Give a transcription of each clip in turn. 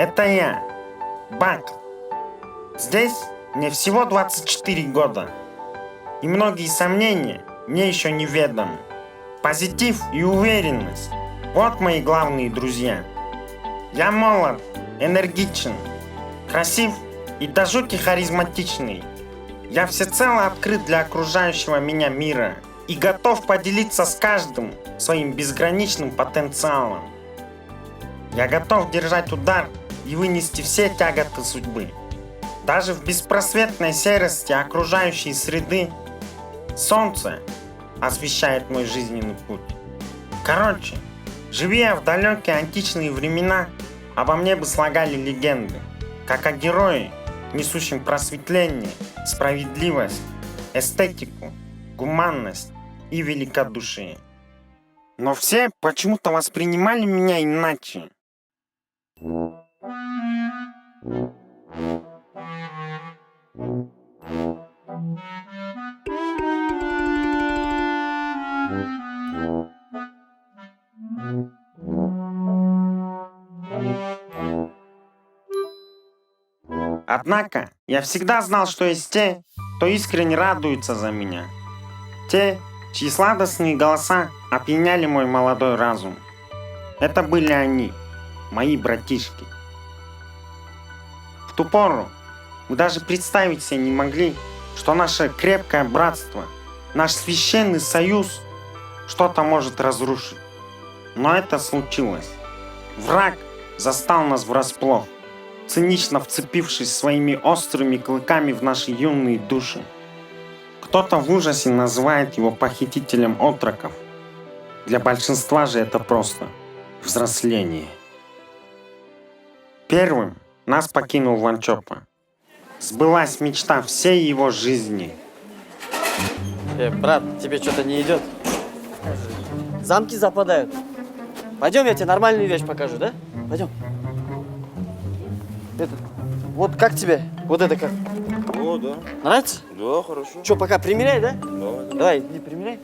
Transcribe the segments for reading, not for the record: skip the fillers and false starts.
Это я, Бак. Здесь мне всего 24 года. И многие сомнения мне еще неведомы. Позитив и уверенность – вот мои главные друзья. Я молод, энергичен, красив и до жути харизматичный. Я всецело открыт для окружающего меня мира и готов поделиться с каждым своим безграничным потенциалом. Я готов держать удар и вынести все тяготы судьбы. Даже в беспросветной серости окружающей среды солнце освещает мой жизненный путь. Короче, живи я в далекие античные времена, обо мне бы слагали легенды, как о герое, несущем просветление, справедливость, эстетику, гуманность и великодушие. Но все почему-то воспринимали меня иначе. Однако, я всегда знал, что есть те, кто искренне радуется за меня. Те, чьи сладостные голоса опьяняли мой молодой разум. Это были они, мои братишки. В ту пору мы даже представить себе не могли, что наше крепкое братство, наш священный союз что-то может разрушить. Но это случилось. Враг застал нас врасплох, цинично вцепившись своими острыми клыками в наши юные души. Кто-то в ужасе называет его похитителем отроков. Для большинства же это просто взросление. Первым нас покинул Ванчопа. Сбылась мечта всей его жизни. Брат, тебе что-то не идет? Замки западают. Пойдем, я тебе нормальную вещь покажу, да? Пойдем. Вот как тебе? Вот это как? О, да. Нравится? Да, хорошо. Что, пока примеряй, да? Давай. Давай, иди примеряй.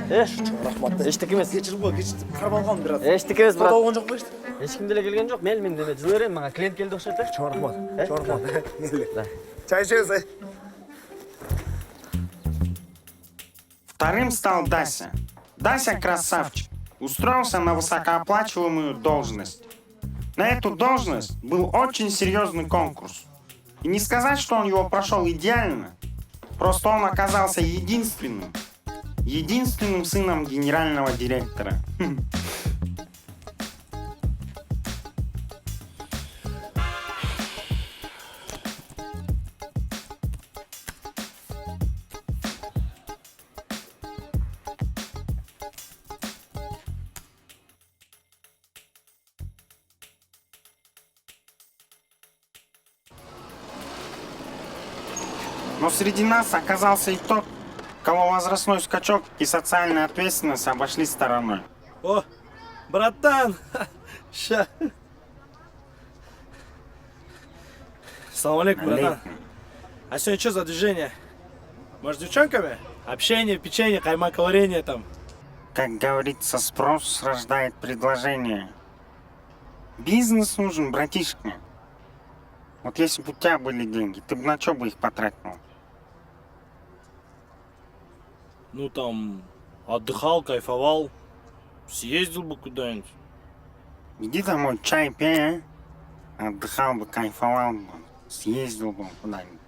Eştik емес. Кешір бол, кешір. Қарап алған біраз. Eştik емес, брат. Олған жоқ па ешті? Ешкім деле келген жоқ. Мен деме жылы беремін, маған клиент келді ұқсайды да. Чоң рахмат. Чоң рахмат. Да. Чай ішеміз, Вторым стал Дася. Дася красавчик. Устроился на высокооплачиваемую должность. На эту должность был очень серьезный конкурс. И не сказать, что он его прошел идеально. Просто он оказался единственным сыном генерального директора. Но среди нас оказался и тот, кого возрастной скачок и социальная ответственность обошли стороной. О, братан! Ща. Салам алейкум, братан. А сегодня что за движение? Может, с девчонками? Общение, печенье, каймак, варенье там. Как говорится, спрос рождает предложение. Бизнес нужен, братишка. Вот если бы у тебя были деньги, ты бы на что бы их потратил? Ну там, отдыхал, кайфовал, съездил бы куда-нибудь. Иди домой, чай пей, а? Отдыхал бы, кайфовал бы, съездил бы куда-нибудь.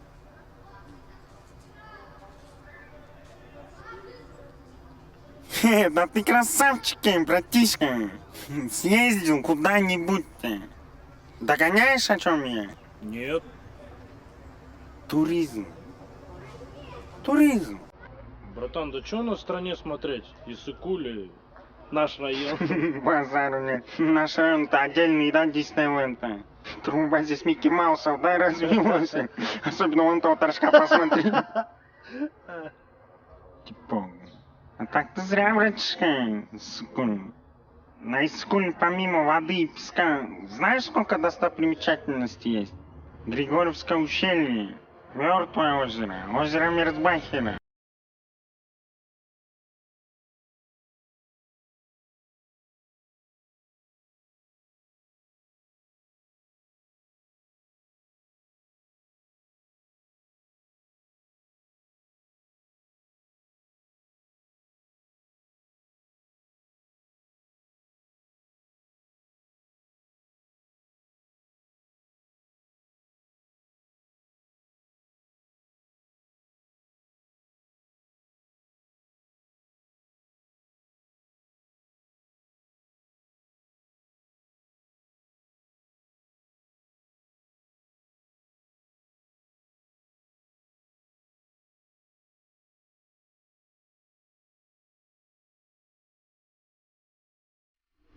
Да ты красавчик, братишка. Съездил куда-нибудь. Догоняешь, о чем я? Нет. Туризм. Туризм. Братан, да что на стране смотреть? Иссык-Куль, наш район. Базару нет. Наш район-то отдельный, да, Диснейленд-то. Труба здесь Микки Маусов, да, развилась. Особенно вон того торжка посмотри. Типа. А так ты зря, братишка, Иссык-Куль. На Иссык-Куль помимо воды и песка, знаешь, сколько достопримечательностей есть? Григорьевское ущелье, Мертвое озеро, озеро Мерцбахера.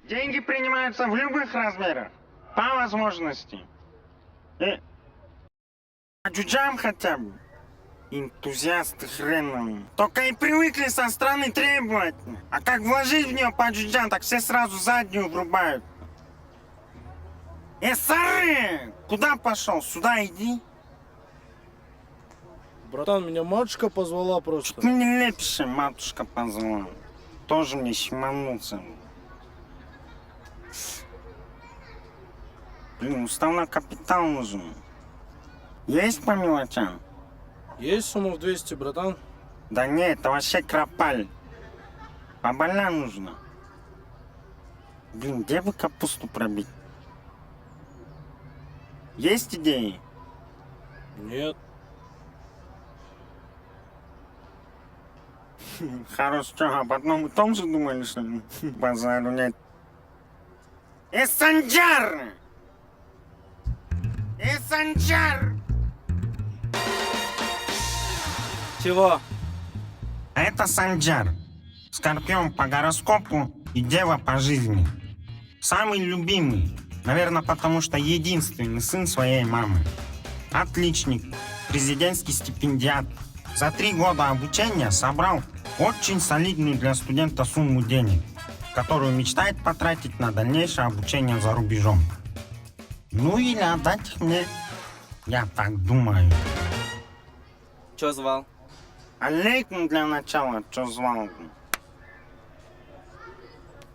Деньги принимаются в любых размерах, по возможности. И по джуджам хотя бы. Энтузиасты хреновые. Только и привыкли со стороны требовать. А как вложить в нее по джуджам, так все сразу заднюю врубают. Сары! Куда пошел? Сюда иди. Братан, меня матушка позвала просто. Ты не лепишь, матушка позвала. Тоже мне щеманулся. Блин, уставной капитал нужен. Есть по мелочам? Есть сумма в 200, братан? Да нет, это вообще кропаль. По больням нужно. Блин, где бы капусту пробить? Есть идеи? Нет. Хорош, что, об одном и том же думали, что ли? Базару нет. Санджар! Санджар! Чего? А это Санджар. Скорпион по гороскопу и дева по жизни. Самый любимый. Наверное, потому что единственный сын своей мамы. Отличник. Президентский стипендиат. За 3 года обучения собрал очень солидную для студента сумму денег, которую мечтает потратить на дальнейшее обучение за рубежом. Ну или отдать их мне. Я так думаю. Чё звал? Алейкум для начала, что звал?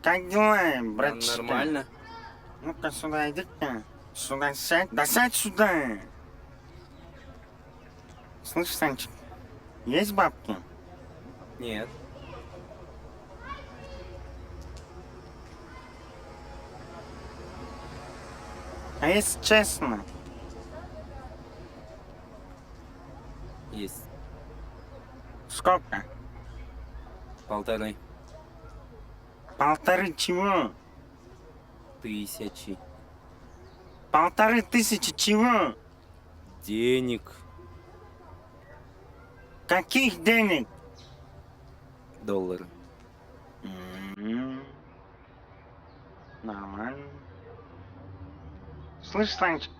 Как дела, братишка? Нормально. Ну-ка сюда иди-ка. Сюда сядь. Да сядь сюда. Слышь, Санчик, есть бабки? Нет. А если честно, Есть. сколько? 1,5 1,5 чего? тысячи. 1500 чего? Денег. Каких денег? $. Нормально. Слышь, Санчик,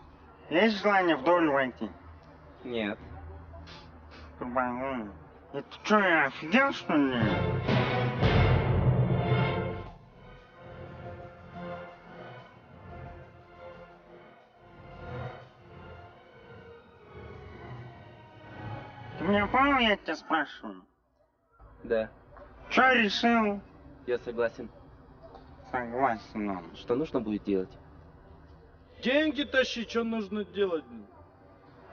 есть желание в долю войти? Нет. Турбану. Это что, я офигел, что ли? Ты меня понял, я тебя спрашиваю? Да. Что решил? Я согласен. Согласен он. Что нужно будет делать? Деньги тащи, что нужно делать?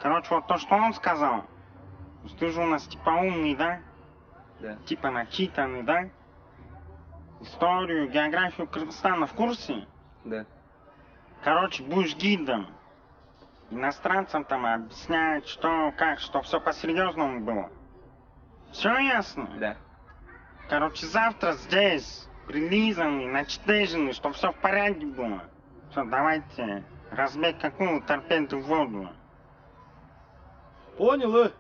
Короче, вот то, что он сказал. Ты же у нас типа умный, да? Да. Типа начитанный, да? Историю, географию Кыргызстана в курсе? Да. Короче, будешь гидом. Иностранцам там объяснять, что, как, что все по-серьезному было. Все ясно? Да. Короче, завтра здесь, прилизанный, начтеженный, чтобы все в порядке было. Все, давайте, разбей какую торпеду в воду. Понял,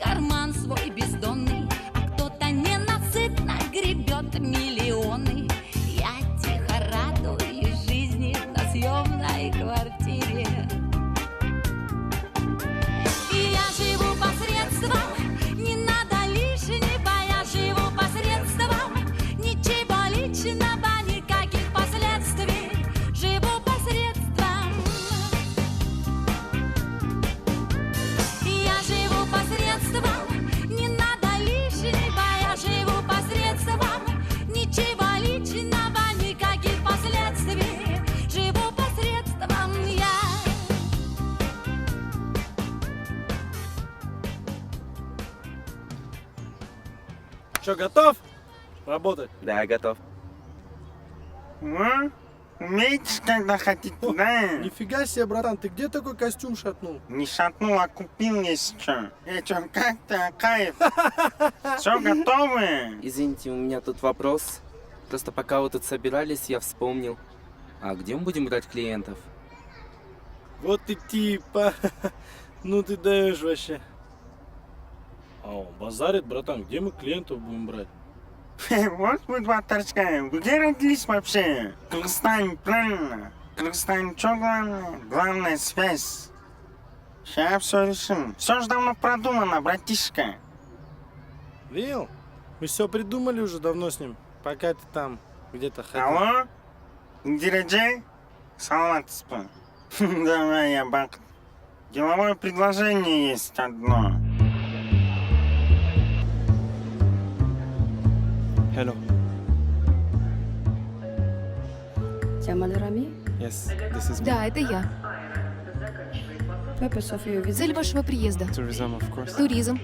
Карман свой бездонный, а кто-то ненасытно гребет миллионы. Я тихо радуюсь жизни на съемной квартире. И я живу посредством, не надо лишнего. Я живу посредством, ничего личного, никаких последствий. Живу посредством. Я живу посредством, не надо лишнего. Я живу посредством, ничего личного, никаких последствий. Живу посредством я. Что, готов? Работать. Да, готов. А? Умеете, когда хотите, да? Нифига себе, братан, ты где такой костюм шатнул? Не шатнул, а купил, если что. Чё, как ты, кайф? Все, готовы? Извините, у меня тут вопрос. Просто пока вы тут собирались, я вспомнил. А где мы будем брать клиентов? Вот ты типа. Ну ты даешь вообще. А он базарит, братан, где мы клиентов будем брать? Вот вы два торчка. Вы где родились вообще? В Кыргызстане, правильно? В Кыргызстане что главное? Главная связь. Сейчас все решим. Все же давно продумано, братишка. Видел? Мы все придумали уже давно с ним. Пока ты там где-то ходил. Алло? Индираджай? Салатспа. Давай, я бак. Деловое предложение есть одно. Hello. Джамаль Рами, Yes, this is me. Да, это я. purpose of your visit? Цель вашего приезда. Tourism, of course. Туризм.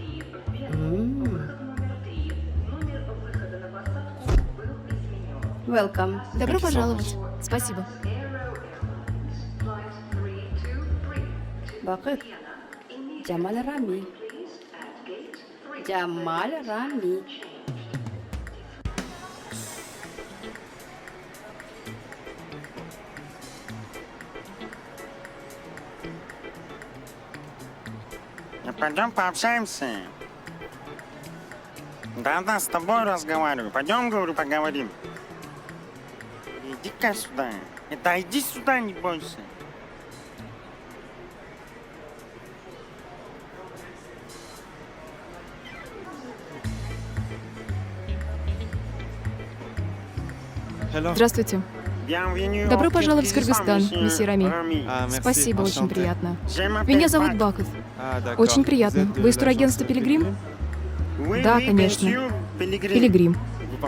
Welcome. Добро Thank you so пожаловать. Спасибо. Бакыт. Джамаль Рами. Джамаль Рами. Пойдем пообщаемся. Да-да, с тобой разговариваю. Пойдем, говорю, поговорим. Иди-ка сюда. Это иди сюда, не бойся. Hello. Здравствуйте. Bienvenue Добро au пожаловать в Кыргызстан, Кыргызстан, месье Рами. Merci, Спасибо, очень enchanté. приятно. Je m'appelle Меня зовут Бак. Баков. D'accord. Очень приятно. Vous êtes de Вы из l'agence турагентства «Пилигрим»? Oui, Да, oui, конечно. bien sûr, Пилигрим. Пилигрим. Vous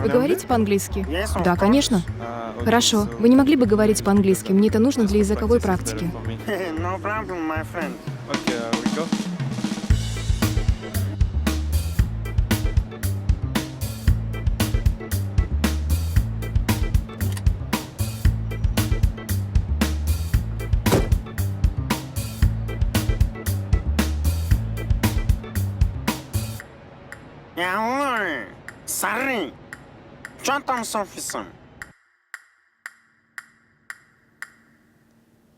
Вы parlez говорите по-английски? Yes, of Да, course. конечно. anglais? Ok, Хорошо. so Вы не могли бы говорить по-английски? Мне это нужно just для for языковой practice, it's better практики. for me. No problem, my friend. Okay, we go. Алло, Сары, что там с офисом?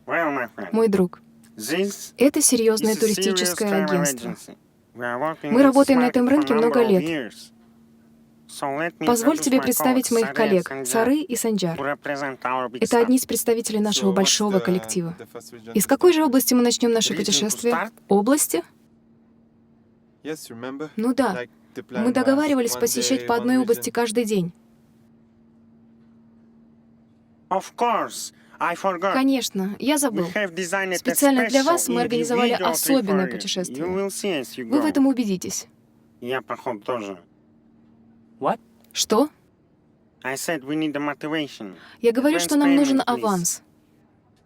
Well, my friend, Мой друг, this это is серьезное a serious туристическое travel агентство. agency. We are working Мы in работаем this на этом market рынке for a много number of лет. years. So let me Позволь introduce тебе my представить colleagues, моих Sары коллег, and Sanjar, Сары и Санджар. who represent our big Это staff. одни из представителей нашего So what's большого the- коллектива. the first region Из to какой start же with? области мы начнем наше Region to путешествие? start? Области? Yes, remember? Ну да. Like the plan Мы was договаривались one посещать day, по one одной области region. каждый день. Of course, I forgot. Конечно, я We забыл. have designed a Специально для special вас мы организовали individual trip особенное for you. путешествие. You will see as you Вы в go. этом убедитесь. Я, походу, тоже. Что? I said we need a motivation. Я говорю, Advance что нам нужен payment, please. аванс.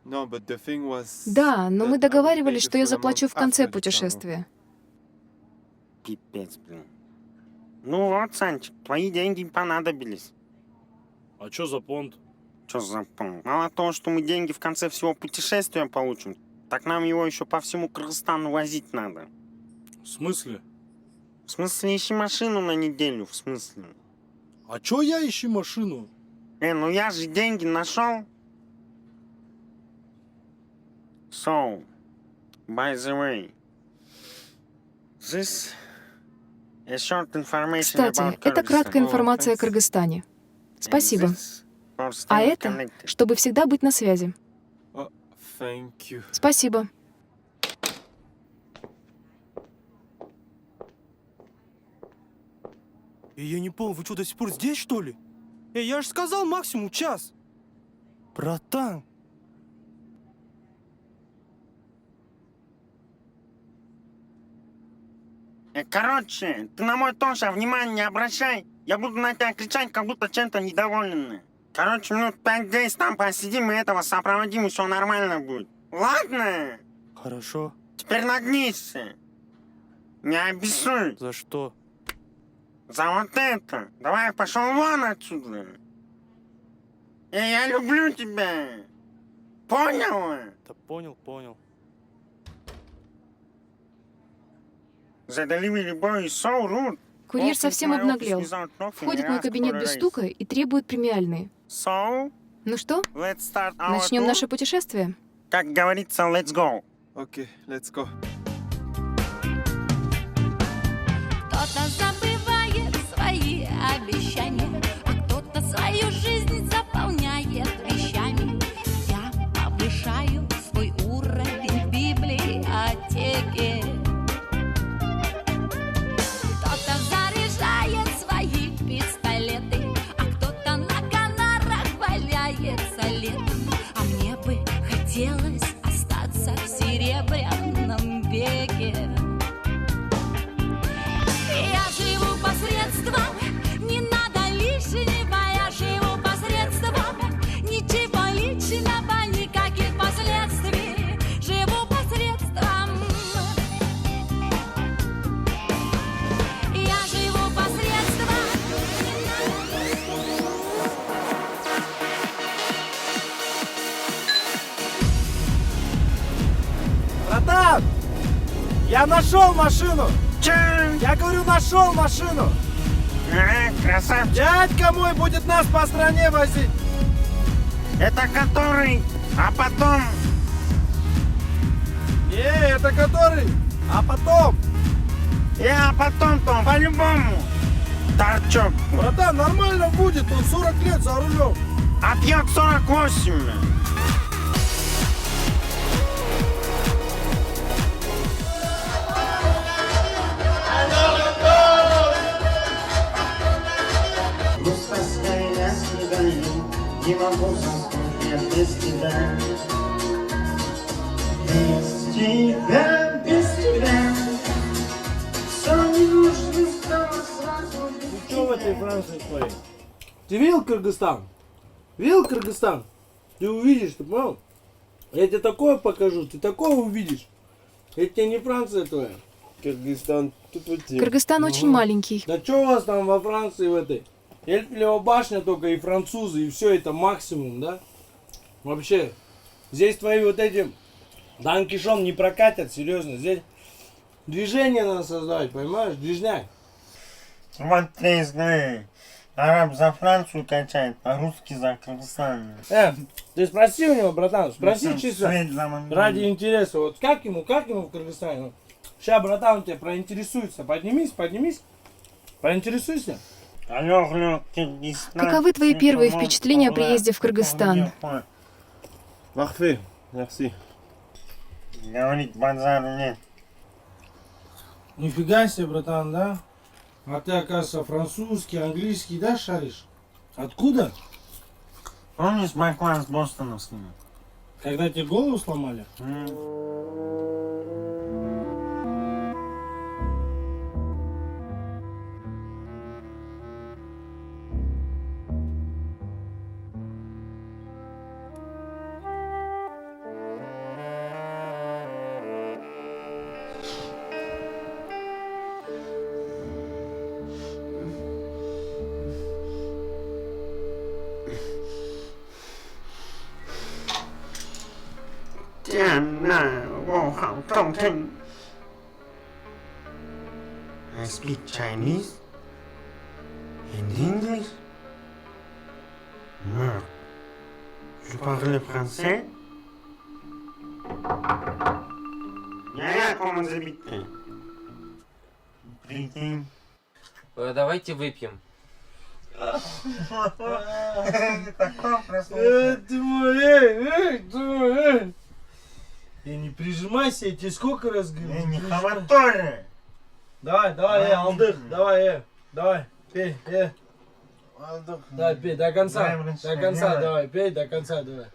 No, but the thing was Да, но that мы I would договаривались, pay что я the full заплачу в amount конце after the travel. путешествия. Пипец, блин. Ну вот, Санчик, твои деньги понадобились. А чё за понт? Что за пол? Мало того, что мы деньги в конце всего путешествия получим, так нам его еще по всему Кыргызстану возить надо. В смысле? В смысле, ищи машину на неделю, в смысле? А чё я ищи машину? Ну я же деньги нашел. So, by the way, this a short information Кстати, about это краткая Kyrgyzstan. информация о thanks. Кыргызстане. Спасибо. And this for staying А это, connected. чтобы всегда быть на связи. Oh, thank you. Спасибо. Я не понял, вы что, до сих пор здесь, что ли? Я же сказал максимум час. Братан. Короче, ты на мой тон сейчас внимания не обращай. Я буду на тебя кричать, как будто чем-то недоволен. Короче, минут 5-10 там посидим, и этого сопроводим, и все нормально будет. Ладно? Хорошо. Теперь нагнись. Не обессуй. За что? За вот это. Давай, пошел вон отсюда. Я люблю тебя. Понял? Да понял, понял. The delivery boy is so rude. Курьер Office совсем my office обнаглел. without knocking Входит в and мой ask кабинет for a без raise. стука и требует премиальные. So, Ну что, let's start our начнем tour. наше путешествие? Как говорится, let's go. Okay, let's go. Кто-то забывает свои обещания, а кто-то свою жизнь заполняет вещами. Я повышаю свой уровень в библиотеке. Кто-то заряжает свои пистолеты, а кто-то на канарах валяется летом. А мне бы хотелось остаться в серебряном веке. Я живу посредством, не надо лишнего. Я живу посредством, ничего личного, никаких последствий. Живу посредством. Я живу посредством, не надо. Братан! Я нашел машину! Че? Я говорю, нашел машину! Красавчик. Дядька мой будет нас по стране возить! Это который? А потом? Не, это который? А потом? Я потом-то по-любому. Торчок. Братан, нормально будет, он 40 лет за рулем. А пьет 48. Не могу заснуть без тебя. Без тебя, без тебя. Все не нужно стало сразу. Ты что в этой Франции твоей? Ты видел Кыргызстан? Видел Кыргызстан? Ты увидишь, ты понял? Я тебе такое покажу, ты такое увидишь. Это тебе не Франция твоя. Кыргызстан, тут вот Кыргызстан очень маленький. Да что у вас там во Франции в этой? Эльфелева башня только и французы, и все это максимум, да? Вообще, здесь твои вот эти Дан Кишон не прокатят, серьезно. Здесь движение надо создавать, понимаешь? Движняк. Вот ты изгнай. Араб за Францию качает, а русский за Кыргызстан. Ты спроси у него, братан, спроси чисто Свет за Монголию. ради интереса. Вот как ему в Кыргызстане? Сейчас, братан, у тебя проинтересуется. Поднимись, проинтересуйся. Алло, Кыргызстан. Каковы твои первые впечатления о приезде в Кыргызстан? Parfait, merci. Говорить базара нет. Нифига себе, братан, да? А ты, оказывается, французский, английский, да, шаришь? Откуда? Помнишь баклан с бостоновским? Когда тебе голову сломали? I speak Chinese and English. Non. Je parle français. Я comment забить-то? Прикинь. Давайте выпьем. Ты мой, ты мой. Не прижимайся, я тебе сколько раз говорю. Не хаваторе. Давай, алдых, давай, пей, Давай, пей, до конца, давай, пей, до конца, давай.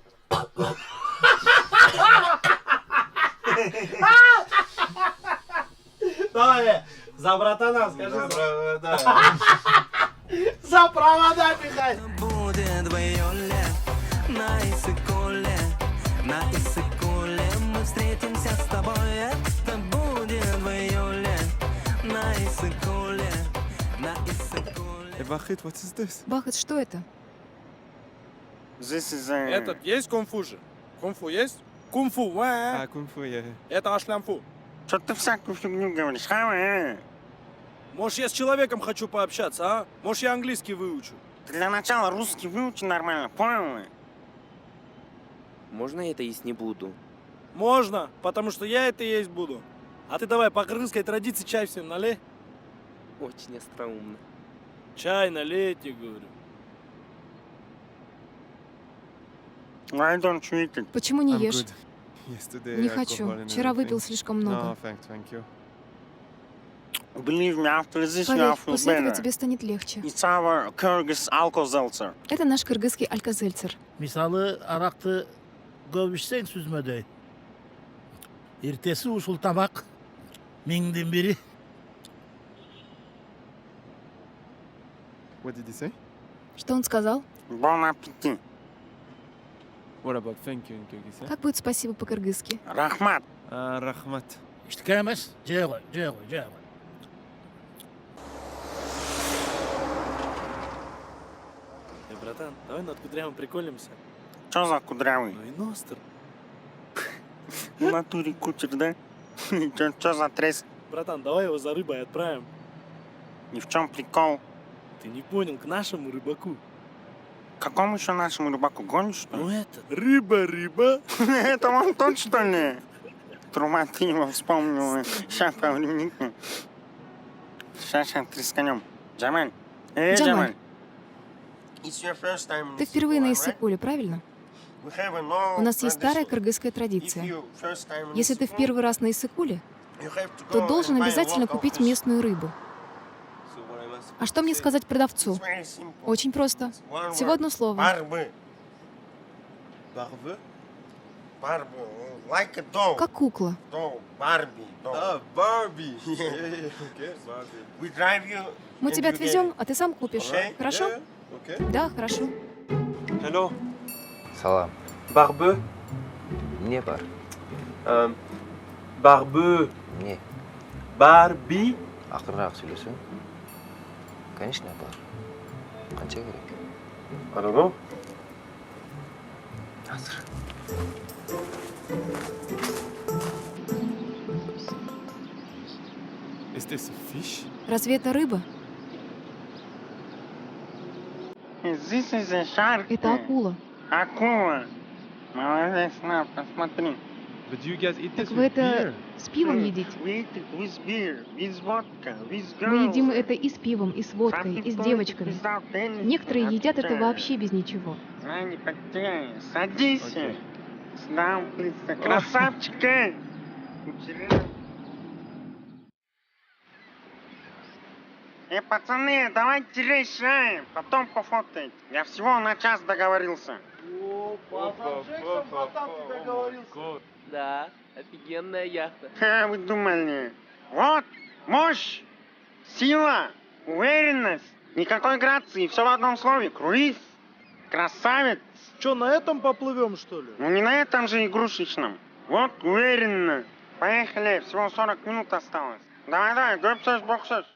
Давай, за братана скажи. За провода. За провода, пихай. Будет Вайоле на Иссык-Куле, мы встретимся с тобой. Это будет Вайоле на Иссык-Куле, Hey, Wachit, what is this? Бахат, что это? This is Этот есть кунг-фу же? Кунг-фу есть? Кунг-фу, Ah, Kung Fu, yeah. это ашлямфу. Что ты всякую фигню говоришь? Хава, Может, я с человеком хочу пообщаться, а? Может, я английский выучу? Для начала русский выучи нормально, понял? Можно я это есть не буду? Можно, потому что я это есть буду. А ты давай по кыргызской традиции чай всем налей. Очень остроумно. Чай налейте, говорю. Why don't you eat it? Почему не I'm ешь? good. Yesterday, Не alcohol хочу. and Вчера everything. выпил слишком много. No, thank you. Believe me, after this you Поверь, will feel после этого better. тебе станет легче. It's our Kyrgyz alcohol-seltzer. Это наш кыргызский алькозельцер. Мысалы, арақты көп ішсең сүзмөдөй. Ертесі ушул тамақ миңдин бири. What did he say? Что он сказал? Bon appétit. What about thank you in Kyrgyz? Как будет спасибо по-кыргызски? Рахмат. Рахмат. Иштіке емес, жей ғой, жей ғой, жей ғой. Братан, давай над кудрявым приколимся. Чё за кудрявый? Ну и ностр. В натуре кучер, да? Чё за треск? Братан, давай его за рыбой отправим. И в чем прикол? Ты не понял, к нашему рыбаку. Какому еще нашему рыбаку гонишь, что Ну ли? это, рыба. Это он тот, что ли? Трума, ты его вспомнил. Сейчас повремените. Сейчас тресканем. Джамаль. Джамаль. Джамаль. Ты впервые на Иссык-Куле, правильно? У нас есть старая кыргызская традиция. Если ты в первый раз на Иссык-Куле, то должен обязательно купить местную рыбу. А что мне сказать продавцу? Очень просто. Всего одно слово. Барбы. Barbe? Барбы. Like a doll. Как кукла. Doll. Барби. Ah, Barbie. Okay, Barbie. We drive you. Мы тебя отвезем, а ты сам купишь. Хорошо? Okay. Да, хорошо. Hello. Салам. Barbe. Не бар. Barbe. Не. Барби. Ақырырақ сөйлесең. Конечно, бар. Қанша керек? I don't know. Азыр. Is this a fish? Разве это рыба? This is a shark. Это акула. Акула. Молодец, на, посмотри. But do you guys eat this Так вы with beer? это с пивом едите? We eat it with beer, with vodka, with girls. Мы едим это и с пивом, и с водкой, Some и с people девочками. eat it without anything. Некоторые едят это Отвечаю. вообще без ничего. А, не потеряй. Садись. Окей. Сюда, близко. Красавчика. Пацаны, давайте решаем. Потом пофотать. Я всего на час договорился. Да, офигенная яхта. Ха, вы думали. Вот, мощь, сила, уверенность, никакой грации, все в одном слове. Круиз, красавец. Че, на этом поплывем, что ли? Ну не на этом же игрушечном. Вот, уверенно. Поехали, всего 40 минут осталось. Давай, гопсешь, боксешь.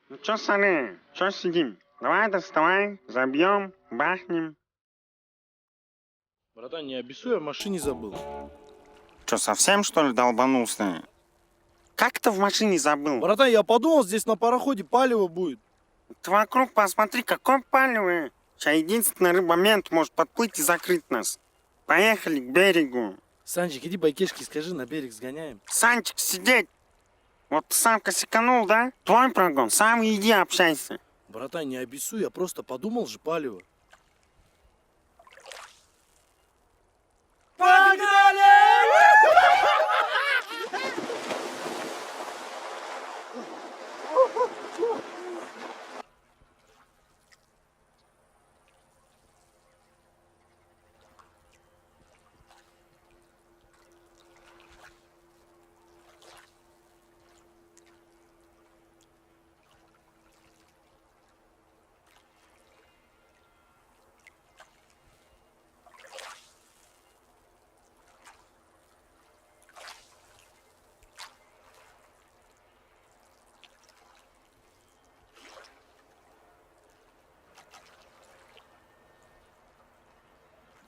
Ну чё, Сары, чё сидим? Давай доставай, забьем, бахнем. Братан, не обессуй, я в машине забыл. Чё, совсем что ли долбанулся? Как ты в машине забыл? Братан, я подумал, здесь на пароходе палево будет. Ты вокруг посмотри, какой палевый. Сейчас единственный рыбомент может подплыть и закрыть нас. Поехали к берегу. Санчик, иди байкешки скажи, на берег сгоняем. Санчик, сидеть. Вот ты сам косяканул, да? Твой прогон, сам иди общайся. Братан, не обессуй, я просто подумал же палево.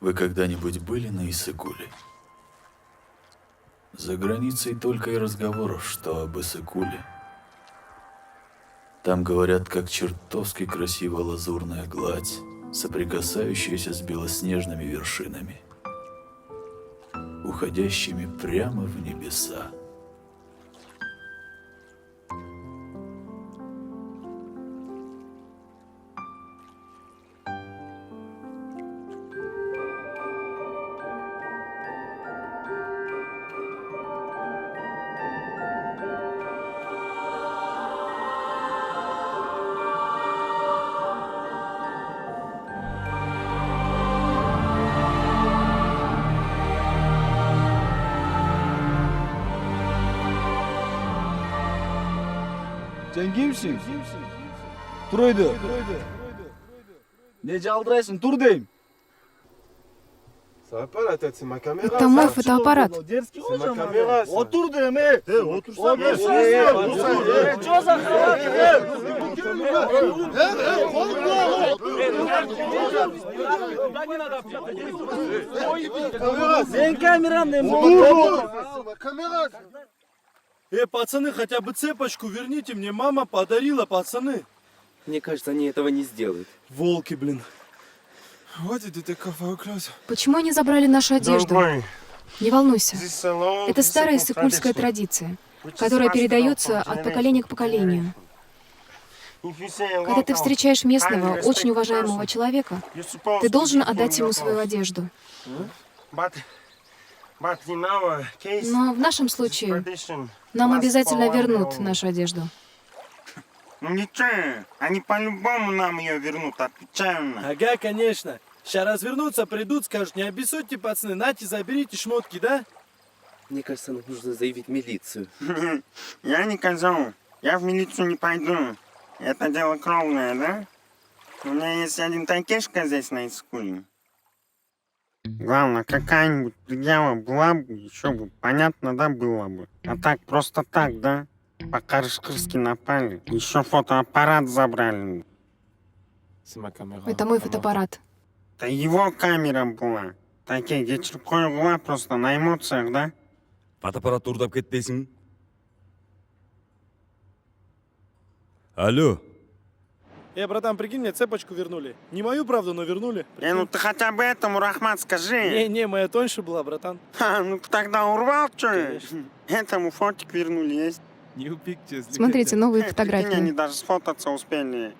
Вы когда-нибудь были на Иссык-Куле? За границей только и разговоров, что об Иссык-Куле. Там говорят, как чертовски красива лазурная гладь, соприкасающаяся с белоснежными вершинами, уходящими прямо в небеса. Sen kimsin? Turaydı. Ne caldıraysın? Tur deyim. Ça va pas la tête, c'est ma caméra. Это мой фотоаппарат. C'est ma caméra. Ça. Otur deyim. Otur Sen kameran deyim. Пацаны, хотя бы цепочку верните мне. Мама подарила, пацаны. Мне кажется, они этого не сделают. Волки, блин. What did they take off our clothes? Почему они забрали нашу одежду? Не волнуйся. This is a long Это старая Иссык-Куль иссыкульская tradition. традиция, Which is которая passed передается down from от generation поколения к to поколению. If you see a Когда ты local, встречаешь местного, highly очень respected уважаемого person, человека, you're supposed ты to должен give him отдать ему your свою clothes. одежду. But in our case, Но в нашем this случае tradition нам lasts обязательно for one вернут day нашу одежду. Ну ничего, они по-любому нам ее вернут, отвечаю на. Ага, конечно. Сейчас развернутся, придут, скажут, не обессудьте, пацаны, нате, заберите шмотки, да? Мне кажется, нам нужно заявить в милицию. Я не козел, я в милицию не пойду. Это дело кровное, да? У меня есть один такешка здесь на Иссык-Куле. Главное, какая-нибудь предъява была бы, еще бы понятно, да, было бы. А так, просто так, да? По-карышкырски напали. Еще фотоаппарат забрали. C'est ma caméra. Это мой фотоаппарат. Это его камера была. Такие geçirip қойғыла просто на эмоциях, да? Фотоаппарат турдап кетпесин. Алло. Братан, прикинь, мне цепочку вернули. Не мою, правда, но вернули. Ну ты хотя бы этому, Рахмат, скажи. Не, моя тоньше была, братан. Ну ты тогда урвал, что? Этому фотик вернули, есть. New pictures. Смотрите, новые Прикинь, они фотографии. даже сфотаться успели.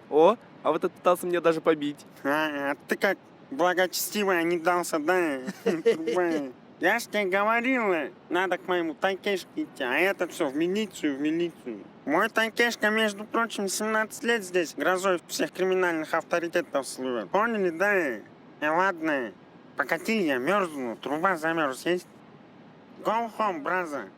О, а вот этот пытался меня даже побить. А ты как благочестивый не дался, да? Труба. Я ж тебе говорила, надо к моему Такешке идти, а это все в милицию, в милицию. Мой Такешка, между прочим, 17 лет здесь грозой всех криминальных авторитетов слывет. Поняли, да? Ладно, покатили, я мерзну, труба замерз, есть? Go home, brother.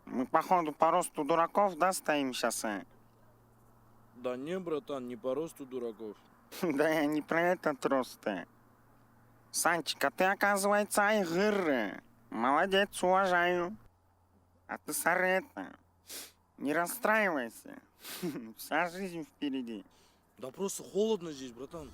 Мы, походу, по росту дураков, да, стоим сейчас, а? Да не, братан, не по росту дураков. Да я не про этот рост-то. Санчик, а ты, оказывается, айгыр. Молодец, уважаю. А ты, Сарета, не расстраивайся. Вся жизнь впереди. Да просто холодно здесь, братан.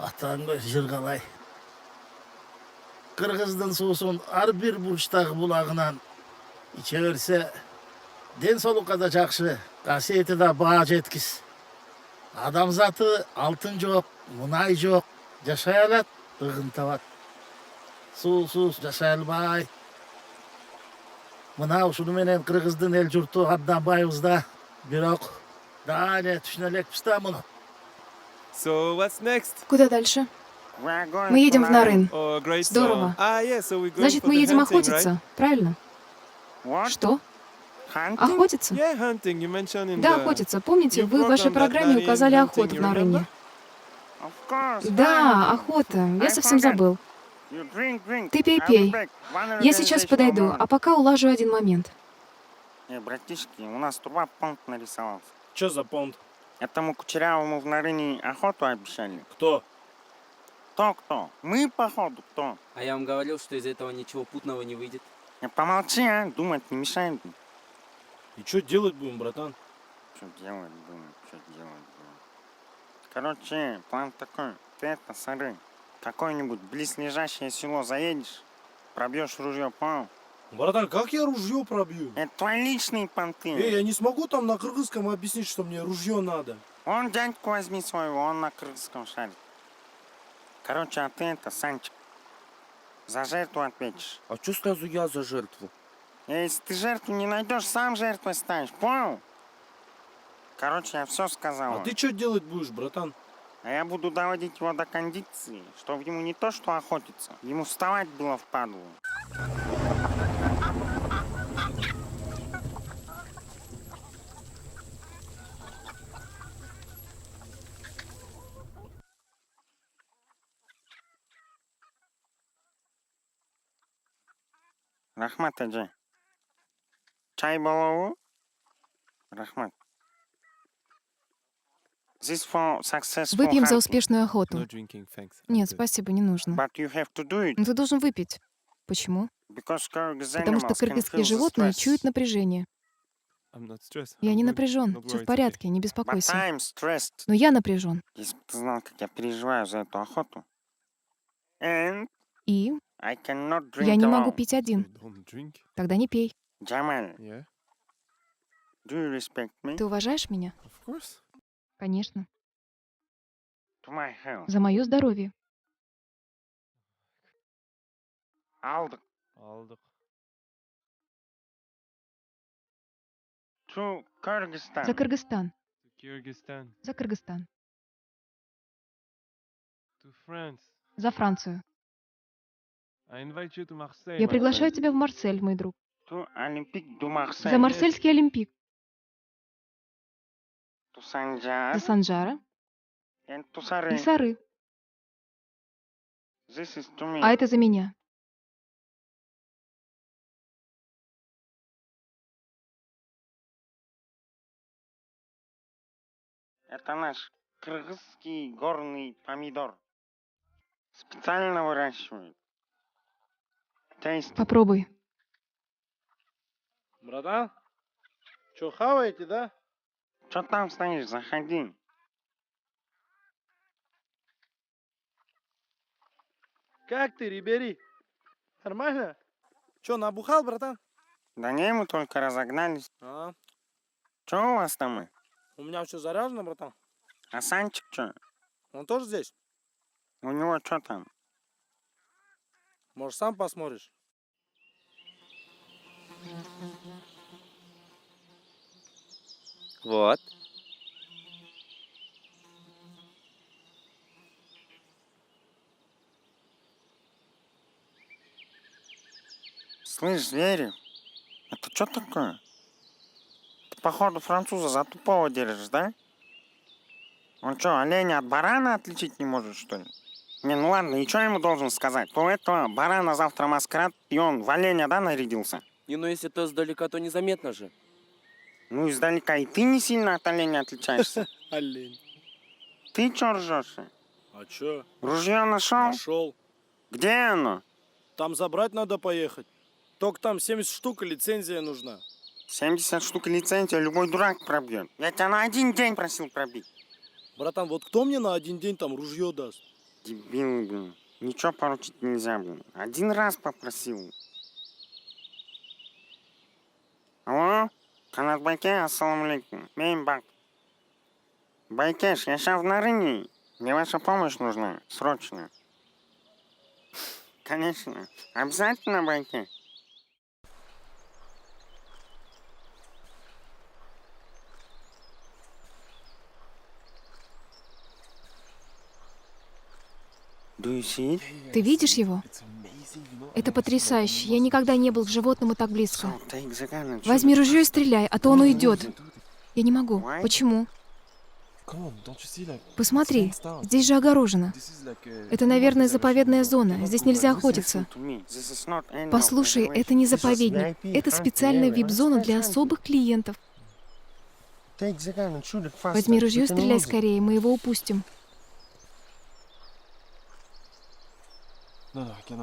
Atan жырғалай. Кыргыздын суусун ар бир бурчтагы булагынан иче берсе, ден соолукка да жакшы, касиети да баа жеткис. Адамзаты алтын жок, мунай жок, жашай алат, ыгын табат. Суусуз жашай албай. Мына ушуну менен кыргыздын эл журту абдан байыбыз да, бирок да эле түшүнө элекпиз да муну. So what's next? Куда дальше? Мы едем в Нарын. Oh, great. Здорово. Yeah, so we're going Значит, for мы the едем hunting, охотиться, right? правильно? Что? Охотиться? Yeah, hunting. You mentioned in Да, the... охотиться. Помните, your вы в вашей program that программе Nari указали hunting, охоту you на Рыне. remember? Да, охота. Я совсем забыл. Ты пей. Я сейчас подойду, а пока улажу один момент. Братишки, у нас труба понт нарисовался. Что за понт? Этому кучерявому в Нарыне охоту обещали. Кто? Кто? Мы, походу, кто? А я вам говорил, что из этого ничего путного не выйдет. Помолчи, а? Думать не мешает. И что делать будем, братан? Что делать будем? Короче, план такой. Ты это, смотри, какое-нибудь близлежащее село заедешь, пробьешь ружье, понял? Братан, как я ружье пробью? Это твои личные понты. Я не смогу там на кыргызском объяснить, что мне ружье надо. Он дядьку возьми своего, он на кыргызском шарит. Короче, а ты это, Санчик, за жертву ответишь. А что сразу я за жертву? Если ты жертву не найдешь, сам жертвой станешь, понял? Короче, я все сказал. А ты что делать будешь, братан? А я буду доводить его до кондиции, чтобы ему не то что охотиться, ему вставать было впадлу. Рахмат, Эджи. Чай болову? Рахмат. Выпьем за успешную охоту. No drinking, thanks. Нет, спасибо, не нужно. But you have to do it, Но ты должен выпить. Почему? because Kyrgyz Потому что animals can кыргызские feel the животные stress. чуют напряжение. I'm not stressed. Я I'm не good. напряжен. Don't Все worry, в it's порядке, не But беспокойся. I'm stressed. Но я напряжен. Если бы ты знал, как я переживаю за эту охоту. And И I cannot drink я не могу alone. пить okay. один. Don't drink. Тогда не пей. Jamal, Yeah, do you respect me? Ты уважаешь меня? of course. Конечно. To my health. За мое здоровье. Aldık. Aldık. To Kyrgyzstan. За Кыргызстан. To Kyrgyzstan. За Кыргызстан. To France. За Францию. I invite you to Marseille. Я my приглашаю friend. тебя в Марсель, мой друг. To Olympique du Marseille. За Марсельский Олимпик. To Sanjar. За Санжара. And to Sarı. И Сары. This is to me. А это за меня. Это наш кыргызский горный помидор. Специально выращивают. Taste. Попробуй. Братан? Что, хаваете, да? Что там стоишь? Заходи. Как ты, Рибери? Нормально? Что, набухал, братан? Да не, мы только разогнались. А, Что у вас там? у меня все заряжено, братан. А Санчик что? Он тоже здесь? У него что там? Может, сам посмотришь? Вот. Слышь, Зверев, это что такое? Ты, походу, француза за тупого держишь, да? Он что, оленя от барана отличить не может, что ли? Не, ну ладно, и что ему должен сказать? У этого барана завтра маскарад, и он в оленя, да, нарядился? Не, ну если то издалека, то незаметно же. Ну, издалека и ты не сильно от оленя отличаешься. Олень. Ты чё ржешь? А чё? Ружье нашел? Нашел. Где оно? Там забрать надо поехать. Только там 70 штук, и лицензия нужна. 70 штук лицензия любой дурак пробьет. Я тебя на один день просил пробить. Братан, вот кто мне на один день там ружье даст? Дебил, блин. Ничего поручить нельзя, блин. Один раз попросил. Алло? Канат Байке, ассаламу алейкум. Мен Бак. Байкеш, я сейчас в Нарыне. Мне ваша помощь нужна. Срочно. Конечно. Обязательно, Байке. Ты видишь его? Это потрясающе. Я никогда не был к животному так близко. Возьми ружье и стреляй, а то он уйдет. Я не могу. Почему? Посмотри, здесь же огорожено. Это, наверное, заповедная зона. Здесь нельзя охотиться. Послушай, это не заповедник. Это специальная вип-зона для особых клиентов. Возьми ружье и стреляй скорее, мы его упустим.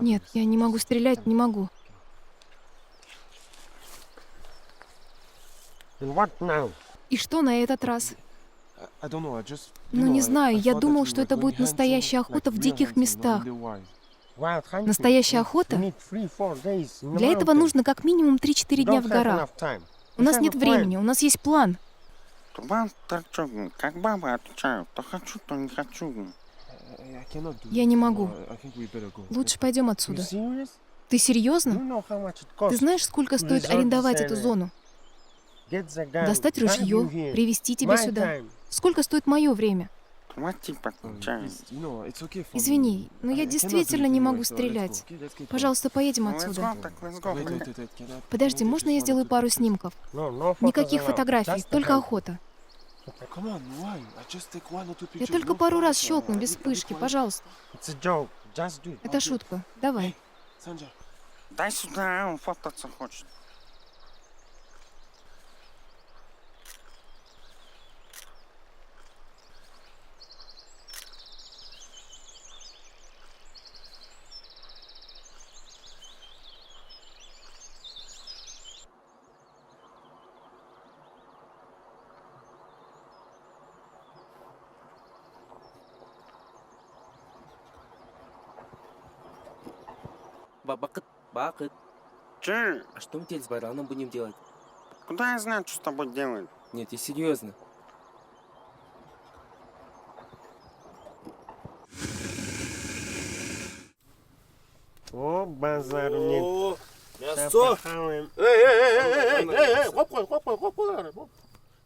Нет, я не могу стрелять, не могу. И что на этот раз? Ну, не знаю, я думал, что это будет настоящая охота в диких местах. Настоящая охота? Для этого нужно как минимум 3-4 дня в горах. У нас нет времени, у нас есть план. Турбан торчок, как бабы отвечают. То хочу, то не хочу. Я не могу. Лучше пойдем отсюда. Ты серьезно? Ты знаешь, сколько стоит арендовать эту зону? Достать ружье, привезти тебя сюда. Сколько стоит мое время? Извини, но я действительно не могу стрелять. Пожалуйста, поедем отсюда. Подожди, можно я сделаю пару снимков? Никаких фотографий, только охота. Я только пару раз щелкну, без вспышки, пожалуйста. Это шутка. Давай. Дай сюда, он фототься хочет. Бакыт. Че? А что мы теперь с бараном будем делать? Куда я знаю, что с тобой делать? Нет, я серьезно. О, базар нет. Мясо. Эй, хоп.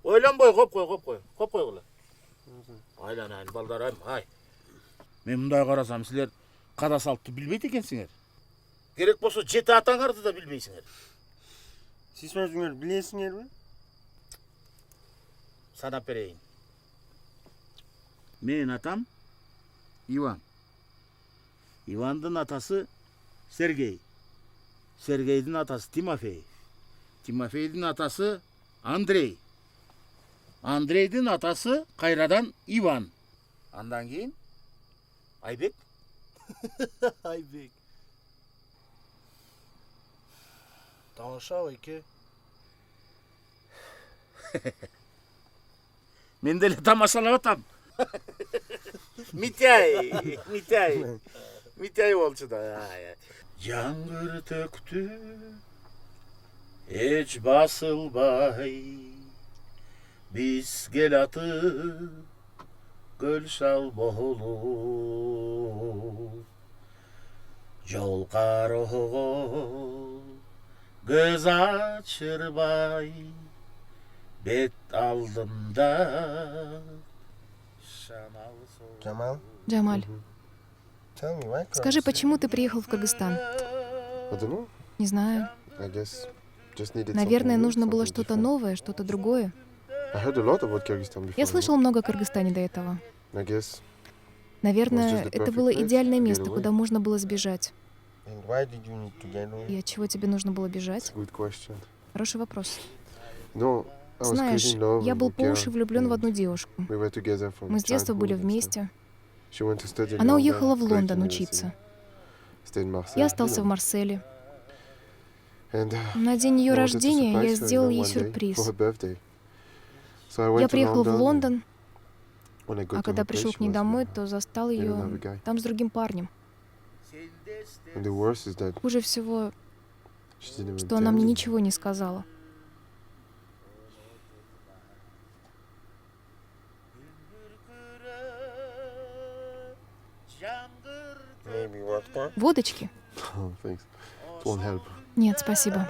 Ойланбай хоп қой. Айланайын балдарым, ай. Мен мындай қарасам, сілер қада салтты білмейді екенсіңер. Керек болса, жеті атаңарды да білмейсіңер. Сіз өзіңер білесіңер бе? Санап берейін. Мен атам Иван. Ивандың атасы Сергей. Сергейдің атасы Тимофей. Тимофейдің атасы Андрей. Андрейдің атасы қайрадан Иван. Андан кейін Айбек. Айбек. Тамаша ойке. Мен деле тамашалап атам. Митяй болчу да. Жаңғыр төктү, эч басылбай. Биз келатып, көл шал болуп. Жол кароого көз ачырбай. Бет алдымда Джамаль, скажи, почему ты приехал в Кыргызстан? Не знаю. Наверное, нужно было что-то новое, что-то другое. Я слышал много о Кыргызстане до этого. Наверное, это было идеальное место, куда можно было сбежать. И от чего тебе нужно было бежать? Хороший вопрос. Знаешь, я был по уши влюблен в одну девушку. Мы с детства были вместе. Она уехала в Лондон учиться. Я остался в Марселе. На день ее рождения я сделал ей сюрприз. Я приехал в Лондон, а когда пришел к ней домой, то застал ее там с другим парнем. Хуже всего, что она мне ничего не сказала. Водочки? Нет, спасибо.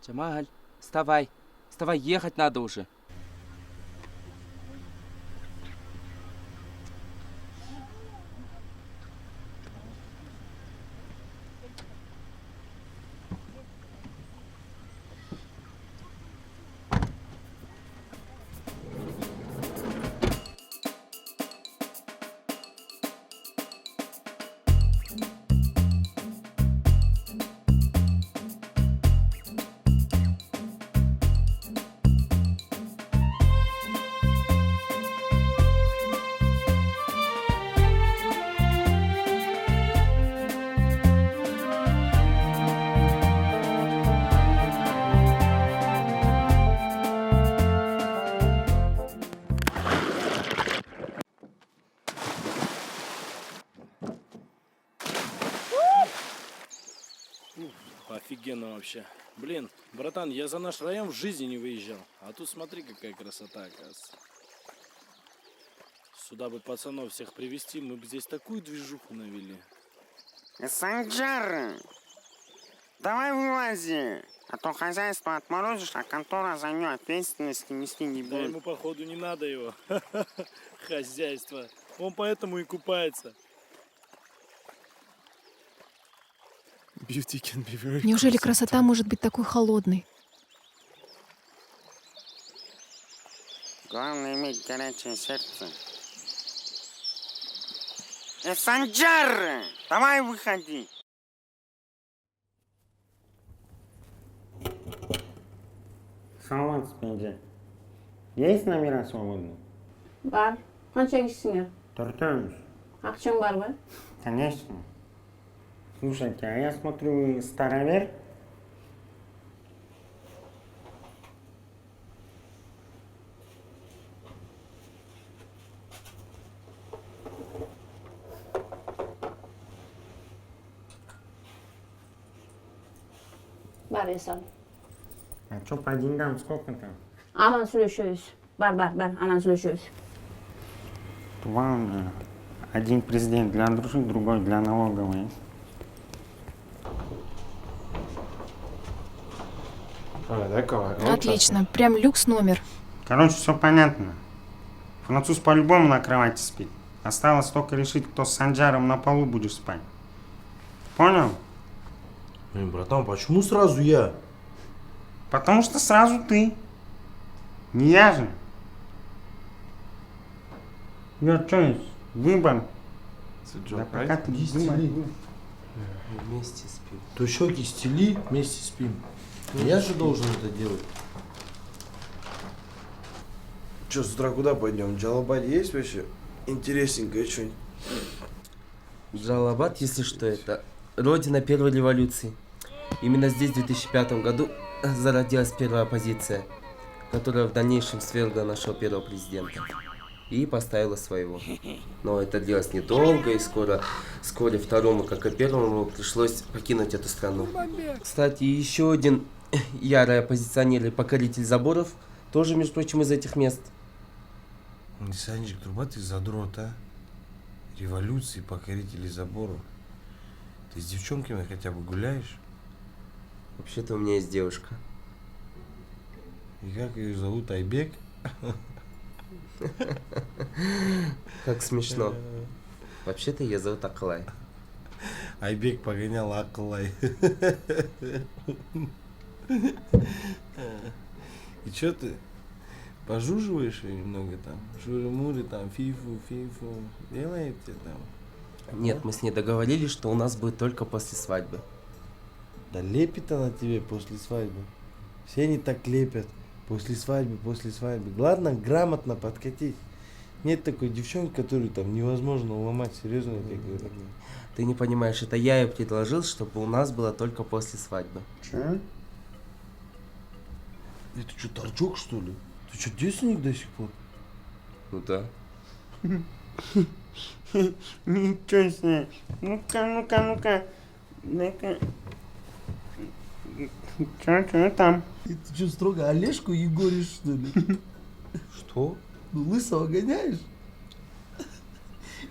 Джамаль, вставай. Вставай, ехать надо уже. Офигенно вообще. Блин, братан, я за наш район в жизни не выезжал. А тут смотри, какая красота, оказывается. Сюда бы пацанов всех привезти, мы бы здесь такую движуху навели. Санджар, давай вылази, а то хозяйство отморозишь, а контора за нее ответственности нести не Да будет. ему, походу, не надо его. Хозяйство. Он поэтому и купается. Неужели красота может быть такой холодной? Главное иметь горячее сердце. Санджар, давай выходи. Салат спинде. Есть номера свободные? Бар. Qancha kishisiga? To'rtamiz. Aqcham bormi? Конечно. Слушайте, а я смотрю, вы старовер. Бар esa. А что по деньгам, сколько там? Aman сөйлешеміз. Бар, anan сөйлешеміз. Ладно. Один президент для дружи, другой для налоговой. Отлично, прям люкс номер. Короче, все понятно. Француз по-любому на кровати спит. Осталось только решить, кто с Санджаром на полу будешь спать. Понял? Братан, почему сразу я? Потому что сразу ты. Не я же. Your choice. Выбор. Да пока ты думаешь. Вместе спим. То щеки стели, вместе спим. Я же должен это делать. Че, с утра куда пойдем? Джалабад есть вообще? Интересненькое что-нибудь. Джалабад, если что, это родина первой революции. Именно здесь в 2005 году зародилась первая оппозиция, которая в дальнейшем свергла нашего первого президента и поставила своего. Но это длилось недолго, и вскоре второму, как и первому, пришлось покинуть эту страну. Кстати, еще один ярый оппозиционер и покоритель заборов тоже, между прочим, из этих мест. Санечек, труба ты задрот, а? Революции, покорители заборов. Ты с девчонками хотя бы гуляешь? Вообще-то у меня есть девушка. И как ее зовут? Айбек? Как смешно. Вообще-то ее зовут Акылай. Айбек погонял Акылай. И чё ты? Пожуживаешь её немного там? Шуры-муры там, фифу. Делаете там? Нет, мы с ней договорились, что у нас будет только после свадьбы. Да лепит она тебе после свадьбы. Все они так лепят. После свадьбы. Главное, грамотно подкатить. Нет такой девчонки, которую там невозможно уломать. Серьезно, я тебе говорю. Ты не понимаешь, это я ей предложил, чтобы у нас было только после свадьбы. Че? Это что, торчок, что ли? Ты что, девственник до сих пор? Ну да. Ничего себе. Ну-ка. Ну-ка. Чё там? Ты что, строго Олежку егоришь, что ли? Что? Ну, лысого гоняешь?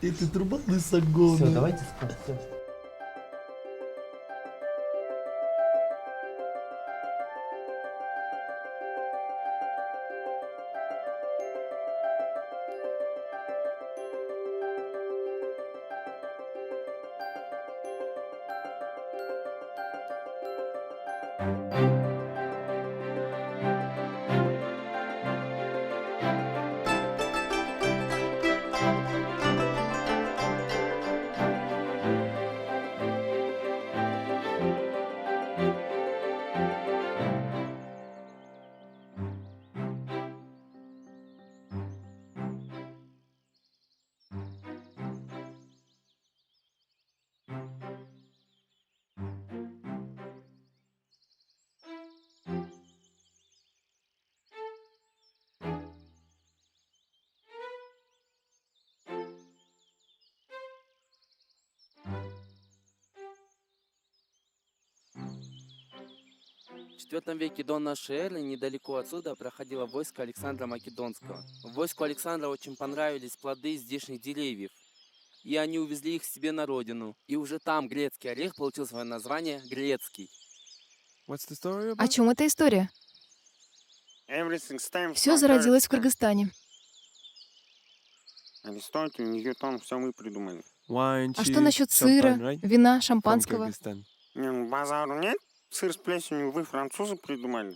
Это труба лысогона. Все, давайте спать. Всё. В IV веке до нашей эры недалеко отсюда проходило войско Александра Македонского. Войску Александра очень понравились плоды здешних деревьев, и они увезли их себе на родину. И уже там грецкий орех получил свое название грецкий. О чем эта история? Все зародилось в Кыргызстане. Аристотель, Ньютон, все мы придумали. А что насчет сыра, вина, шампанского? Не, ну базару нет. Сыр с плесенью вы, французы, придумали.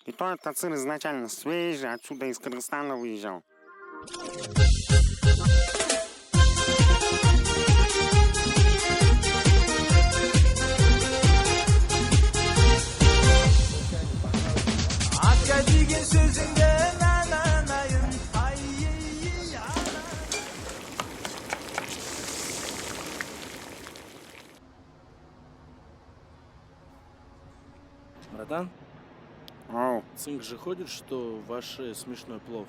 И то этот сыр изначально свежий, отсюда из Кыргызстана выезжал. Братан? Ау. Цинк же ходит, что ваш смешной плов.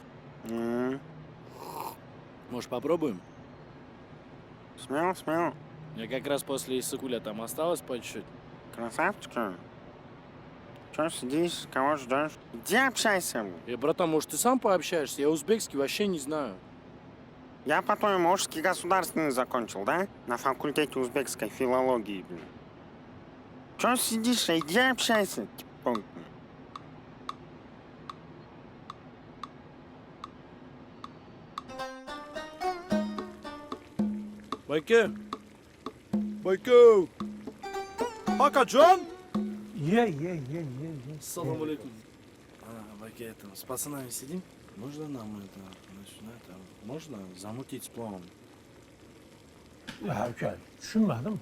Может, попробуем? Смело. Я как раз после Иссыкуля там осталось по чуть-чуть. Красавчик, что ли? Чё сидишь, кого ждешь? Иди общайся. Братан, может, ты сам пообщаешься? Я узбекский вообще не знаю. Я, по-твоему, Ошский государственный закончил, да? На факультете узбекской филологии, блин. Чё сидишь, иди общайся. Байке! Акаджан! Салам алейкум. Байке, это, с пацанами сидим? Можно нам это начинать? Можно замутить с планом? Ya hünkâr, düşünmedim.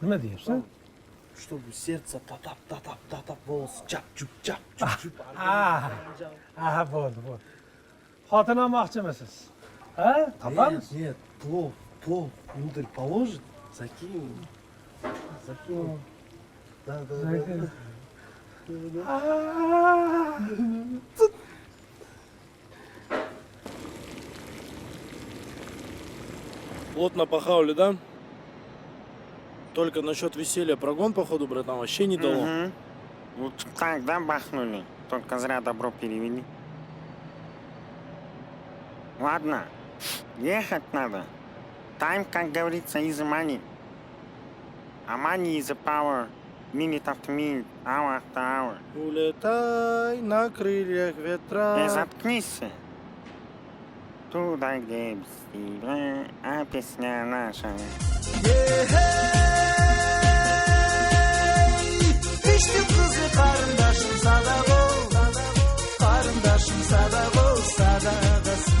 Bu ne diyorsun? Чтобы сердце татап, волос çap-çup. Bo'ldi. Xotin olmoqchi misiz? Ha? Topamiz? Нет, плов внутрь положит, закинем. Да. Плотно похавали, да? Только насчет веселья прогон, походу, братан, вообще не дало. Угу. Вот так, да, бахнули? Только зря добро перевели. Ладно, ехать надо. Time, как говорится, is money. А money is a power. Minute after minute, hour after hour. Улетай на крыльях ветра. Заткнись. Туда гипсила, а песня наша. Düştüm kızı karındaşım sadak ol. Karındaşım sadak ol sadakası.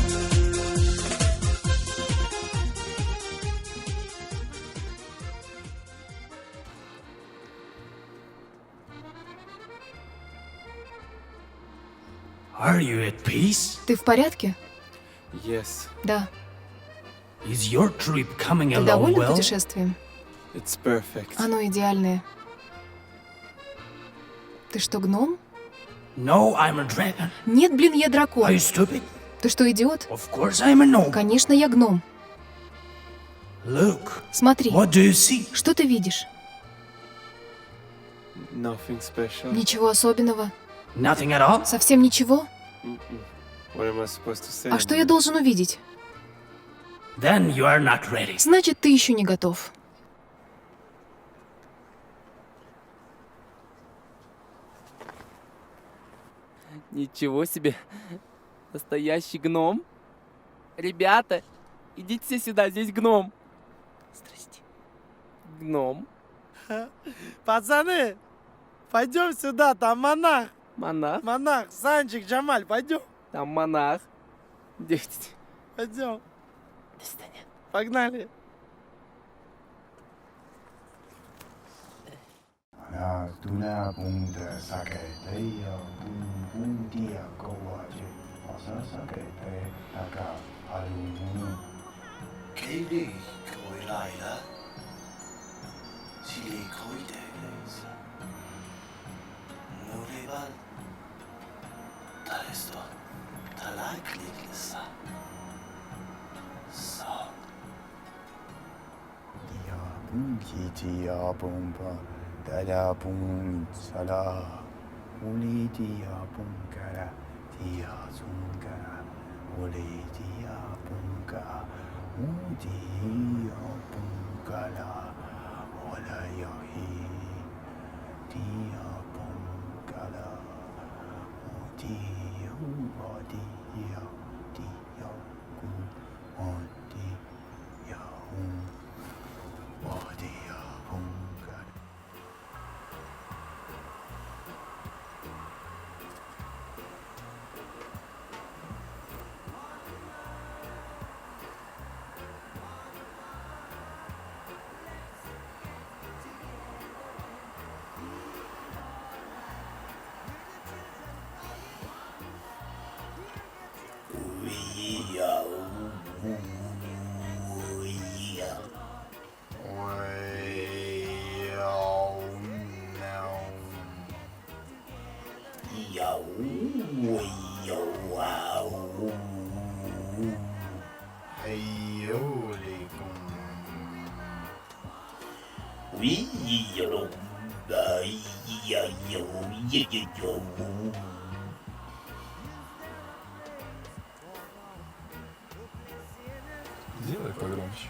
Are you at peace? Ты в порядке? Yes, Да. is your trip coming Ты along доволен well? путешествием? It's perfect. Оно идеальное. Ты что, гном? No, I'm a dragon. Нет, блин, я дракон. Are you stupid? Ты что, идиот? Of course I'm a gnome. Конечно, я гном. Look, Смотри. what do you see? Что ты видишь? Nothing special. Ничего особенного. Nothing at all? Совсем ничего? What am I supposed to say? А что я должен увидеть? Then you are not ready. Значит, ты еще не готов. Ничего себе. Настоящий гном. Ребята, идите все сюда, здесь гном. Здрасте. Гном. Пацаны, пойдем сюда, там монах. Монах? Монах, Санчик, Джамаль, пойдем. Там монах. Идите. Пойдем. До свидания. Погнали. Сделай погромче.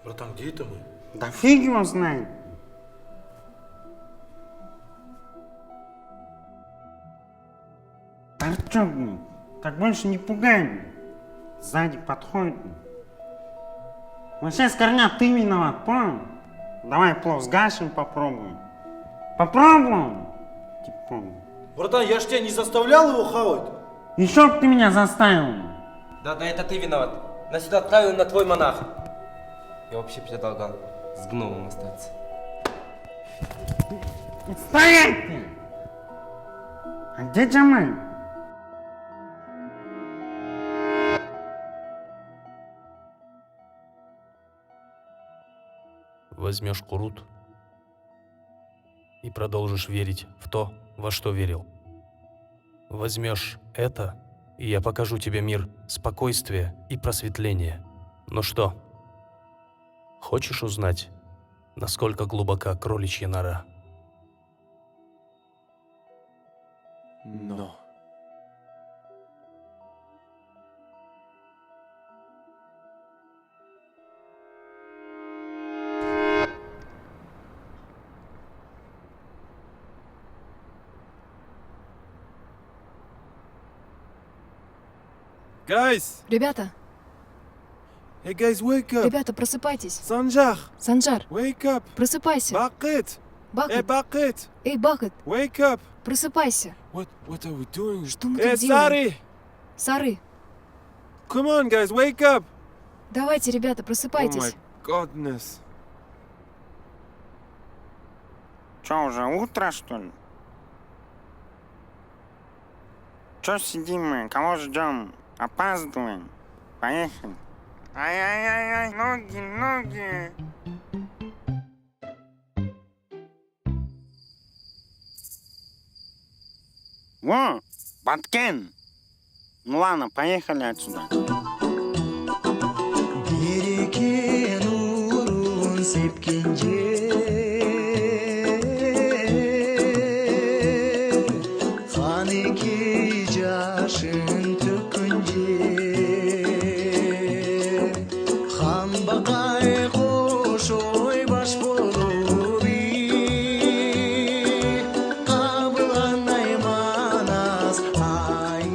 Братан, где это мы? Да фиг его знает. Торчок, так больше не пугай. Сзади подходит. Вообще, Скорняк, ты виноват, понял? Давай плов сгашим, попробуем. Попробуем. Типа. Братан, я ж тебя не заставлял его хавать. Еще б ты меня заставил. Да, это ты виноват. Нас сюда отправил на твой монах. Я вообще предлагал с гномом остаться. Стоять ты! А где Джамаль? Возьмешь курут, и продолжишь верить в то, во что верил. Возьмешь это, и я покажу тебе мир спокойствия и просветления. Ну что, хочешь узнать, насколько глубока кроличья нора? Но. Guys! Ребята, Hey guys, wake up! ребята, просыпайтесь. Санжар! Санжар, Wake up! просыпайся. Бакет! Бакет. Бакет! Эй, Бакет, Wake up! просыпайся. What are we doing? Что мы тут делаем? Сари! Сары, Come on guys, wake up! давайте, ребята, Oh my просыпайтесь. goodness. Чё, уже утро, что ли? Чё сидим мы? Кого ждем? Опаздываем. Поехали. Ай-яй-яй-яй, ноги. Во, Баткен. Ну ладно, поехали отсюда. Береке нурун сепкен жер, Ханеке жашын төккөн жер. Хан бакай кошой баш болуп кабылгандай манас ай.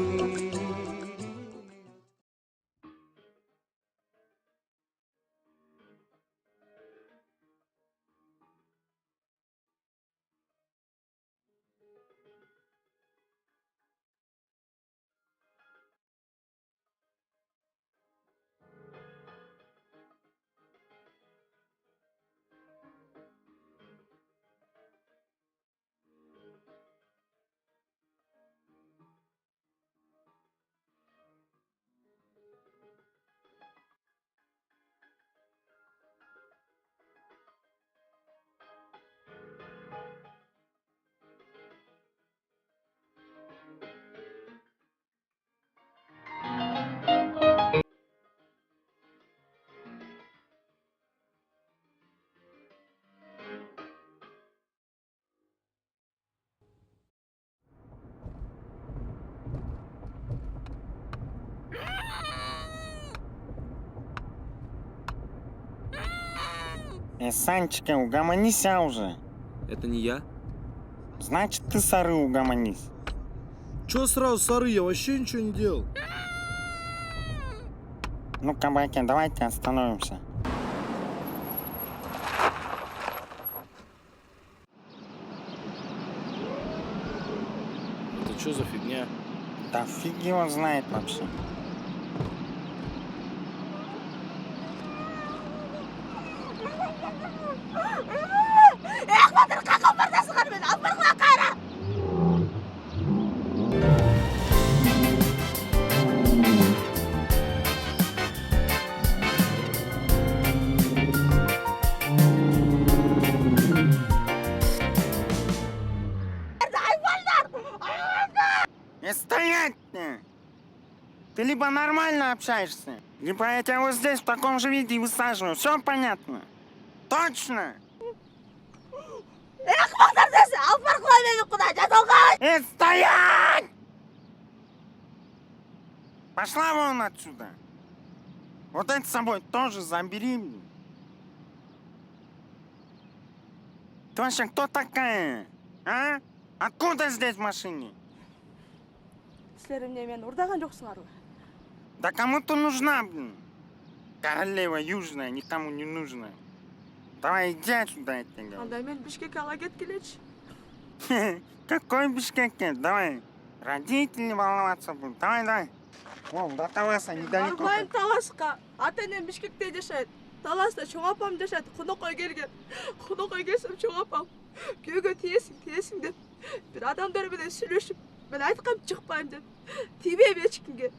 Санечка, угомонись уже. Это не я? Значит, ты, Сары, угомонись. Чё сразу, Сары, я вообще ничего не делал. Ну, кабаки, давайте остановимся. Это что за фигня? Да фиг его знает вообще. Стоять! Ты либо нормально общаешься, либо я тебя вот здесь в таком же виде и высаживаю. Все понятно? Точно? Стоять! Пошла вон отсюда. Вот это с собой тоже забери. Ты вообще кто такая? А? Откуда здесь в машине? Силер эмне мени урдаган жоксуңарбы? Да кому ты нужна, блин? Королева южная, никому не нужна. Давай иди отсюда, я тебе говорю. Анда мен Бишкекке ала кеткилечи. Какой Бишкекке? Давай. Родители волноваться будут. Давай. Вон, до Таласа недалеко. Барбайым Таласка. Ата-энем Бишкекте жашайт. Таласта чоң апам жашайт. Кунокой келген. Кунокой келсем чоң апам. Күйөөгө тиесиң деп. Бир адамдар менен сүйлөшүп, мен айткам чыкпайм деп. Тийбейм эчкимге.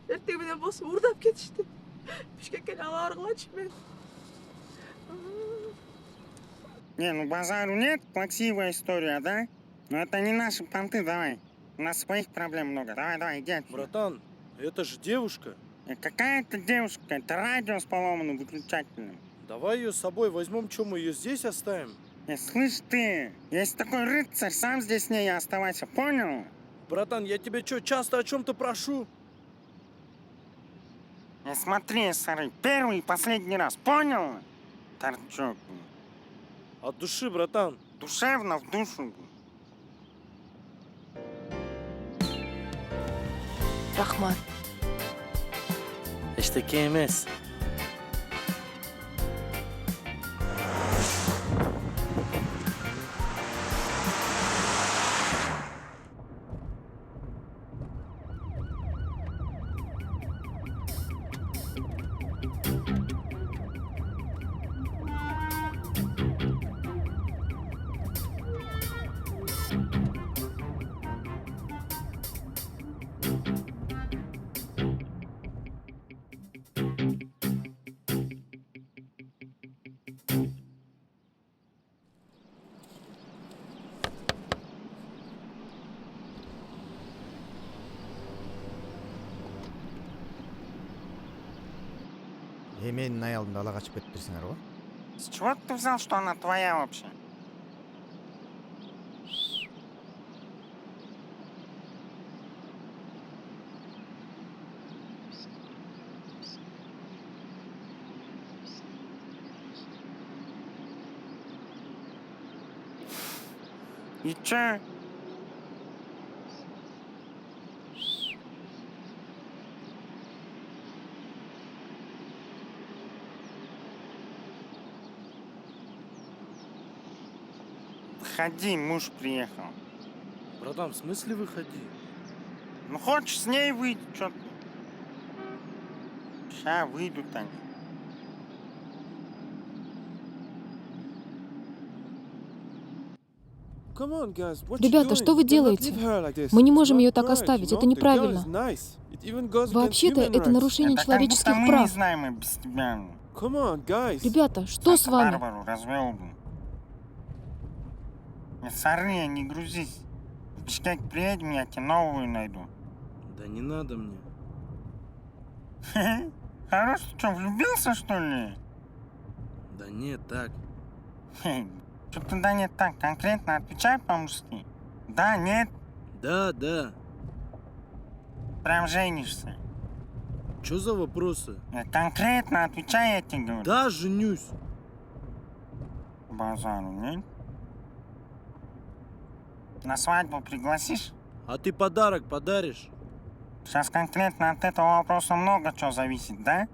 Эртең менен болсо урдап кетишти. Бишкекке ала баргылачы мен. Не, ну базару нет, плаксивая история, да? Но это не наши понты, давай. У нас своих проблем много. Давай, иди отсюда. Братан, это же девушка. Какая это девушка? Это радио с поломанным выключателем. Давай ее с собой возьмем, что мы ее здесь оставим? Слышь ты, есть такой рыцарь, сам здесь с ней и оставайся, понял? Братан, я тебя что, часто о чем-то прошу? Смотри, Сары, первый и последний раз, понял? Торчок. От души, братан. Душевно в душу. Рахмат. Eштеке емес. Менің аялымды ала қашып кетіптерсіңдер ғой? С чего ты взял, что она твоя вообще? И чё? Выходи, муж приехал. Братан, в смысле выходи? Ну хочешь с ней выйти, чё ты? Ща выйдут они. Ребята, что вы делаете? Мы не можем ее так оставить, это неправильно. Вообще-то это нарушение человеческих как будто мы прав. не знаем и без тебя. Ребята, что с вами? Барбару развел бы. Сорри, не грузись. В Бишкек приедем, я тебе новую найду. Да не надо мне. Хорош, ты что, влюбился, что ли? Да нет, так. Что-то да нет так, конкретно отвечай по-мужски. Да, нет? Да, да. Прям женишься. Что за вопросы? Конкретно отвечай, я тебе говорю. Да, женюсь. Базару нет? На свадьбу пригласишь? А ты подарок подаришь? Сейчас конкретно от этого вопроса много чего зависит, да?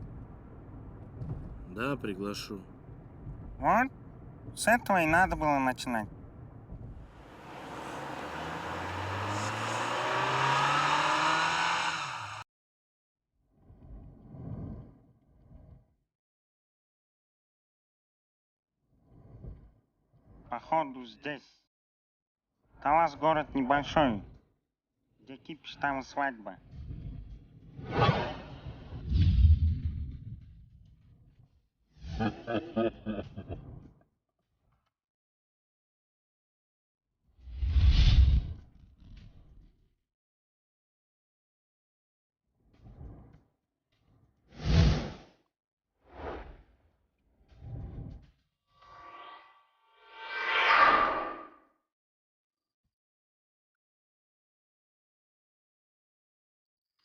Да, приглашу. Вот. С этого и надо было начинать. Походу здесь. Талас город небольшой. Где кипиш, там и свадьба.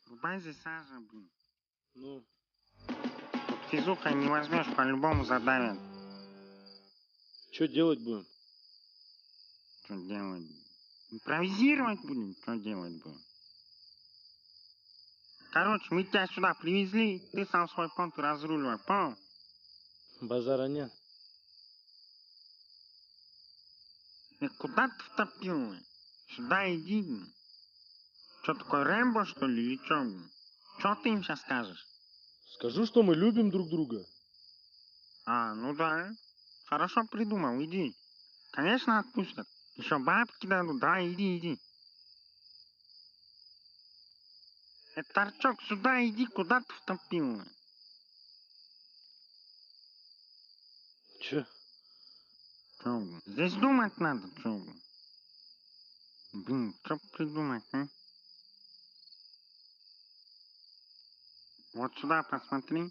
Рубай здесь сажа, блин. Ну. Тут физуха не возьмешь, по-любому задавят. Что делать будем? Что делать? Импровизировать будем? Что делать будем? Короче, мы тебя сюда привезли, ты сам свой понт разруливай, понял? Базара нет. Куда ты втопил? Сюда иди. Что такое, Рэмбо, что ли, или что? Что ты им сейчас скажешь? Скажу, что мы любим друг друга. А, ну да. Хорошо придумал, иди. Конечно, отпустят. Еще бабки дадут, да, иди. Торчок, сюда иди, куда ты Чё? Здесь думать надо, чё? Блин, что придумать, а? Вот сюда посмотри.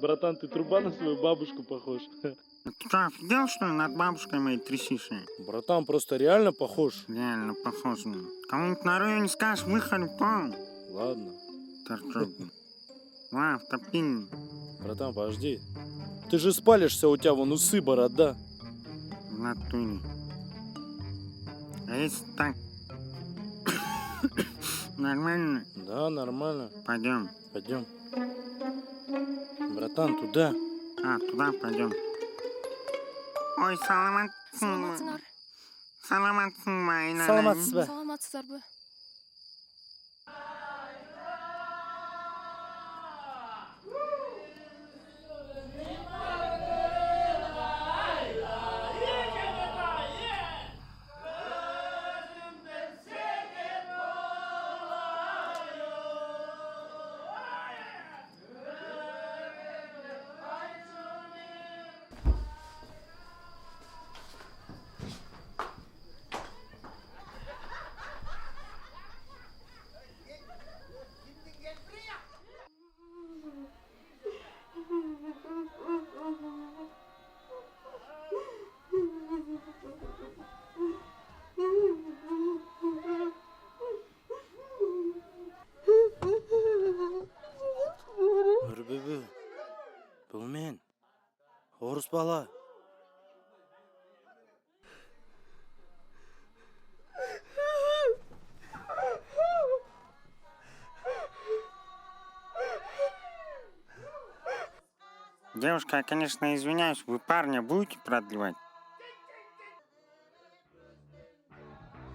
Братан, ты труба на свою бабушку похож. Ты что, офигел, что ли, над бабушкой моей трясишь? Братан, просто реально похож. Реально похож. Кому-нибудь на районе скажешь, выходи, понял? Ладно. Торчок. Ладно, втопи. Братан, подожди. Ты же спалишься, у тебя вон усы, борода. В натуре. А если так? Нормально? Да, нормально. Пойдем. Пойдем. Братан, туда. А, туда пойдем. Ой, саламат. Саламат. Саламатсызбы. Саламатсыздарбы. Нұрбүбі, бұл мен. Орыс бала. Девушка, я, конечно, извиняюсь, вы парня будете продлевать?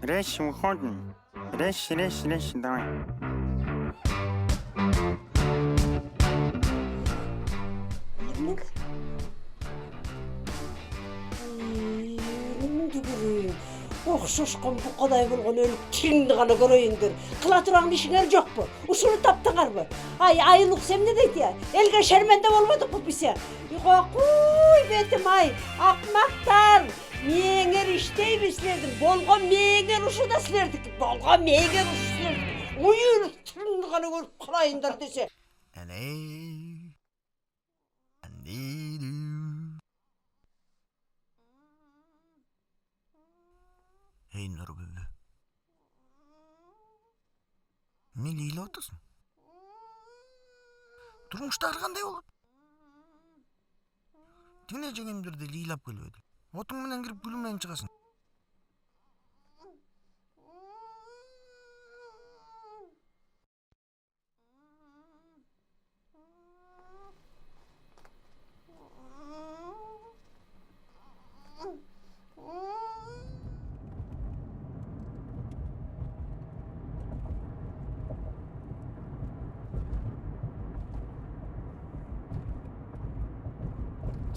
Резче выходим. Резче, давай. Ох, шошқом бұқадай болған өліп тіріңді ғана көрейіндер. Қыла тұрағын ішіңер жоқ бұ? Ұшыры таптыңар бұ? Ай, айылық сем не дейді я? Елге шерменде болмады құппесе. Қой бетім ай, ақмақтар. Меңер іштей бесілердің. Болған меңер ұшы да сілердік. Болған меңер ұшы сілердік. Ойыр тіріңді ғана көріп қылайындар десе. Ей, Нұрбүбі. Не лейлі отасың? Тұрмыштары қандай болады? Тіне жеңемдерді лейлап келіп еді. Отың менен кіріп гүлімнен шығасың.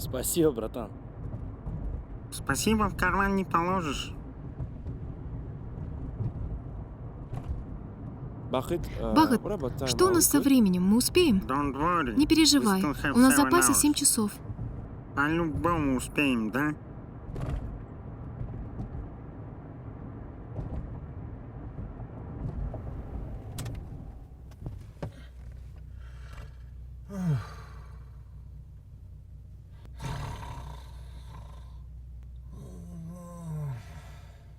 Спасибо, братан. Спасибо, в карман не положишь. Бахыт, что у нас со временем? Мы успеем? Не переживай, у нас в запасе 7 часов. По-любому успеем, да?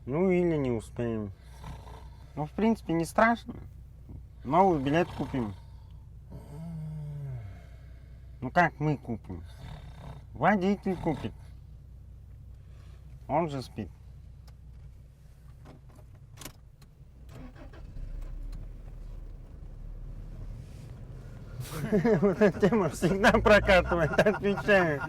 Ну или не успеем. Ну, в принципе, не страшно. Новый билет купим. Ну как мы купим? Водитель купит. Он же спит. Вот эта тема всегда прокатывает, отвечаю.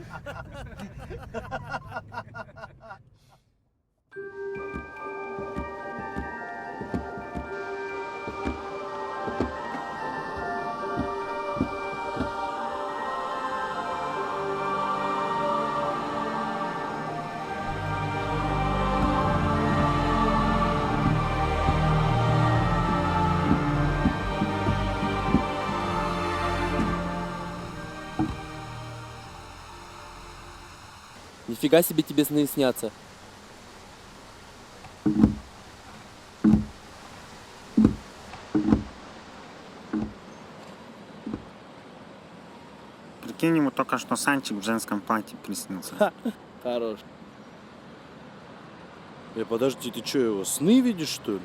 Нифига себе тебе сны снятся. Прикинь, ему только что Санчик в женском платье приснился. Хорош. Подожди, ты что, его сны видишь, что ли?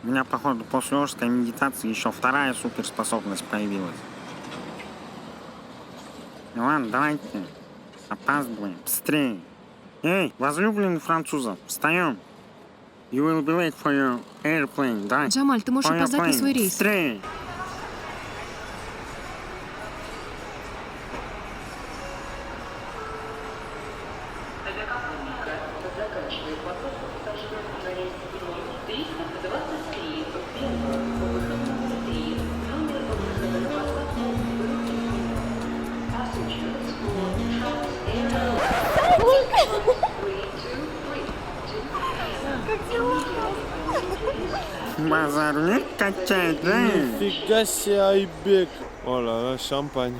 У меня, походу, после ожской медитации еще вторая суперспособность появилась. Ну ладно, давайте. Опаздываем. Быстрее. Эй, возлюбленный французов, встаем. You will be late for your airplane, да? Джамаль, ты можешь опоздать на свой рейс. Быстрее. Базар качает, да? Нифига себе, Айбек. Ола, шампань.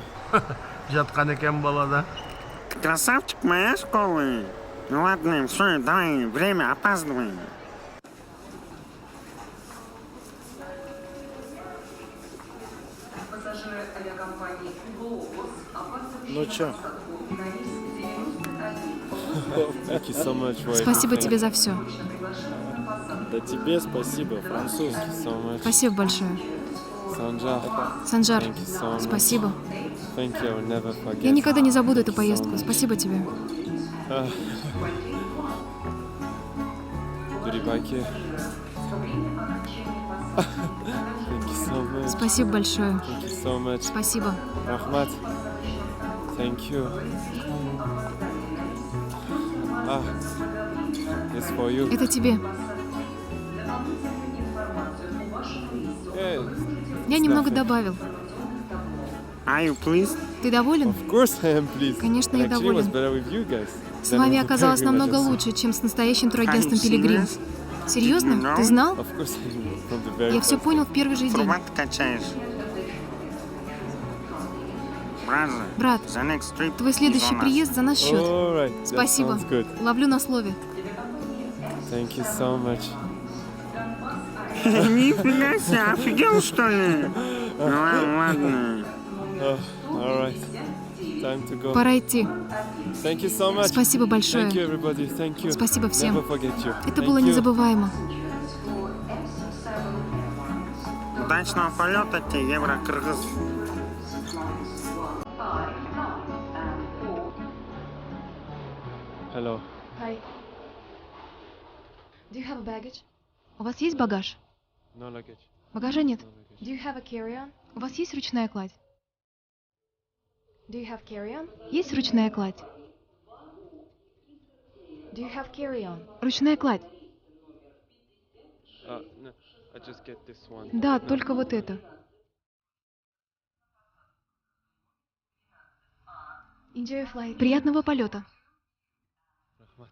Жатқан екен балада. Красавчик моей школы. Ну ладно, все, давай, время, опаздываем. Ну чё? Thank you so much, Wade. Спасибо тебе за все. Да тебе спасибо, французский so much. Спасибо большое. Санжар. Санжар, Thank you so much. спасибо. Thank you, I will never forget. Я никогда не забуду эту поездку. Спасибо тебе. Дурибаки. Thank you so much. Спасибо большое. Thank you so much. Спасибо. Рахмат. Thank you. It's for you. Это тебе. Я немного добавил. Are you pleased? Ты доволен? Of course I am pleased. Конечно, я Actually, it was доволен. better with you guys. С вами оказалось намного лучше, чем с настоящим турагентством Пилигрим. Серьезно? Ты знал? Of course I knew from the very Я все first. понял в первый же день. Формат качаешь. Брат, твой следующий приезд за наш счет. Alright, that Спасибо. sounds good. Ловлю на слове. Thank you so much. Нифига себе, офигел, что ли? Ну ладно. Alright. Time to go. Пора идти. Thank you so much. Спасибо большое. Thank you, everybody. Thank you. Спасибо всем. Never forget you. Это Thank было you. незабываемо. Удачного полета тебе, Евро-Кыргыз. Hello. Hi. Do you have a baggage? У вас есть багаж? No luggage. Багажа нет. Do you have a carry-on? У вас есть ручная кладь? Do you have carry-on? Есть ручная кладь? Do you have carry-on? Ручная кладь. No, I just get this one. Да, только вот это. Enjoy your flight. Приятного полета. Рахмат.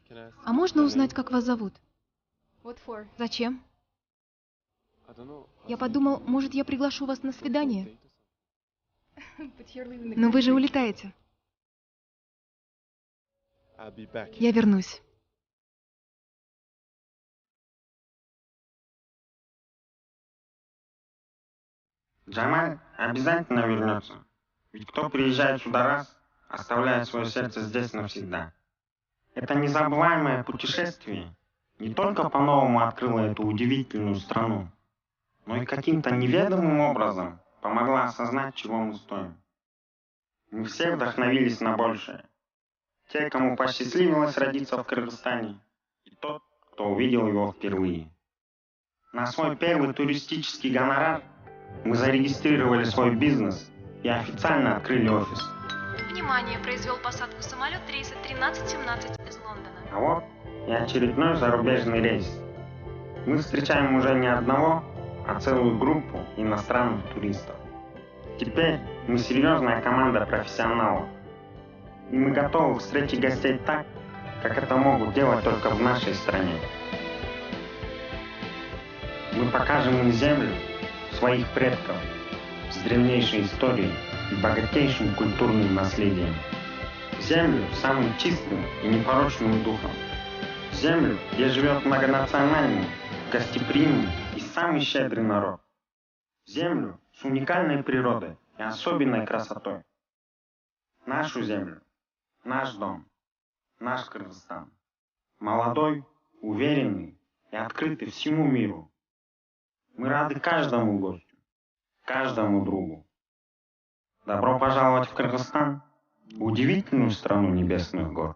Can I ask А можно your узнать, name? как вас зовут? Зачем? I don't know. Я подумал, может, я приглашу вас на свидание? Но вы же улетаете. I'll be back. Я вернусь. Джамаль обязательно вернется. Ведь кто приезжает сюда раз, оставляет свое сердце здесь навсегда. Это незабываемое путешествие не только по-новому открыло эту удивительную страну, но и каким-то неведомым образом помогла осознать, чего мы стоим. Мы все вдохновились на большее. Те, кому посчастливилось родиться в Кыргызстане, и тот, кто увидел его впервые. На свой первый туристический гонорар мы зарегистрировали свой бизнес и официально открыли офис. Внимание, произвел посадку самолет рейса 1317 из Лондона. А вот и очередной зарубежный рейс. Мы встречаем уже не одного, а целую группу иностранных туристов. Теперь мы серьезная команда профессионалов. И мы готовы встретить гостей так, как это могут делать только в нашей стране. Мы покажем им землю своих предков с древнейшей историей и богатейшим культурным наследием. Землю с самым чистым и непорочным духом. Землю, где живет многонациональный, гостеприимный и самый щедрый народ. Землю с уникальной природой и особенной красотой. Нашу землю, наш дом, наш Кыргызстан. Молодой, уверенный и открытый всему миру. Мы рады каждому гостю, каждому другу. Добро пожаловать в Кыргызстан, в удивительную страну небесных гор.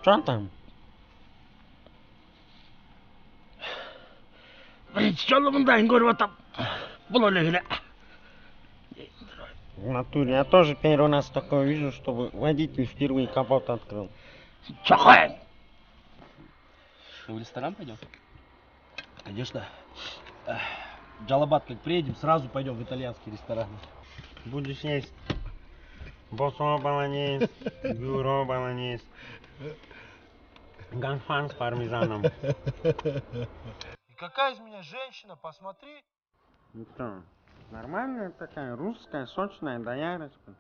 Что там? Жолугундайын көрүп атам. Бул эле эле. В натуре, я тоже первый раз такое вижу, чтобы водитель впервые капот открыл. Чохай! В ресторан пойдем? Конечно. Джалабад как приедем, сразу пойдем в итальянский ресторан. Будешь есть босо баланес, бюро баланес, ганфан с пармезаном. И какая из меня женщина, посмотри. Ну что, нормальная такая, русская, сочная доярочка.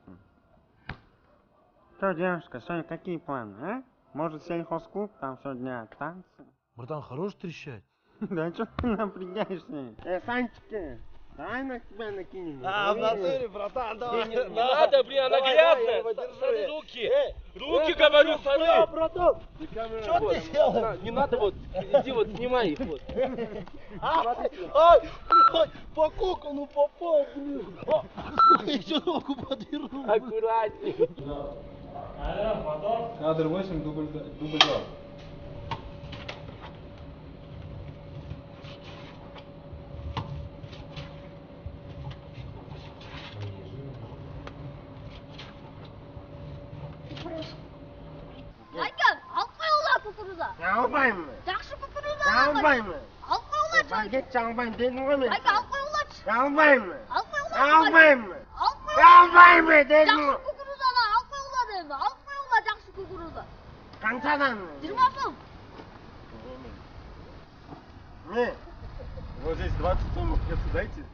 Что, девушка, сегодня какие планы, а? Может, сельхозклуб, там сегодня танцы? Братан, хорош трещать. Да что ты напрягаешься? Санчики, давай на тебя накинем. В натуре, братан, давай. Не надо, блин, она грязная. Смотри, руки. Руки, говорю, смотри. Братан, что ты делаешь? Не надо вот, иди вот, снимай их вот. Ай, по кокону попал, блин. Я еще ногу подвернул. Аккуратней. Кадр 8, дубль 2. Айкан, алып қойыңла кукуруза. Албаймын. Жақсы кукуруза. Албаймын. Алып қойыңла. Багет албаймын дедім ғой мен. Айка, алып қойыңлашы. Албаймын. Алып қойыңла. Албаймын. Алып қойыңла. Албаймын дедім Жақсы ғой. кукурузаны алып қойыңла дедім. Алып қойыңла жақсы кукуруза. Қаншадан? 20 сом. Не. Вот здесь 20 сомов, дайте.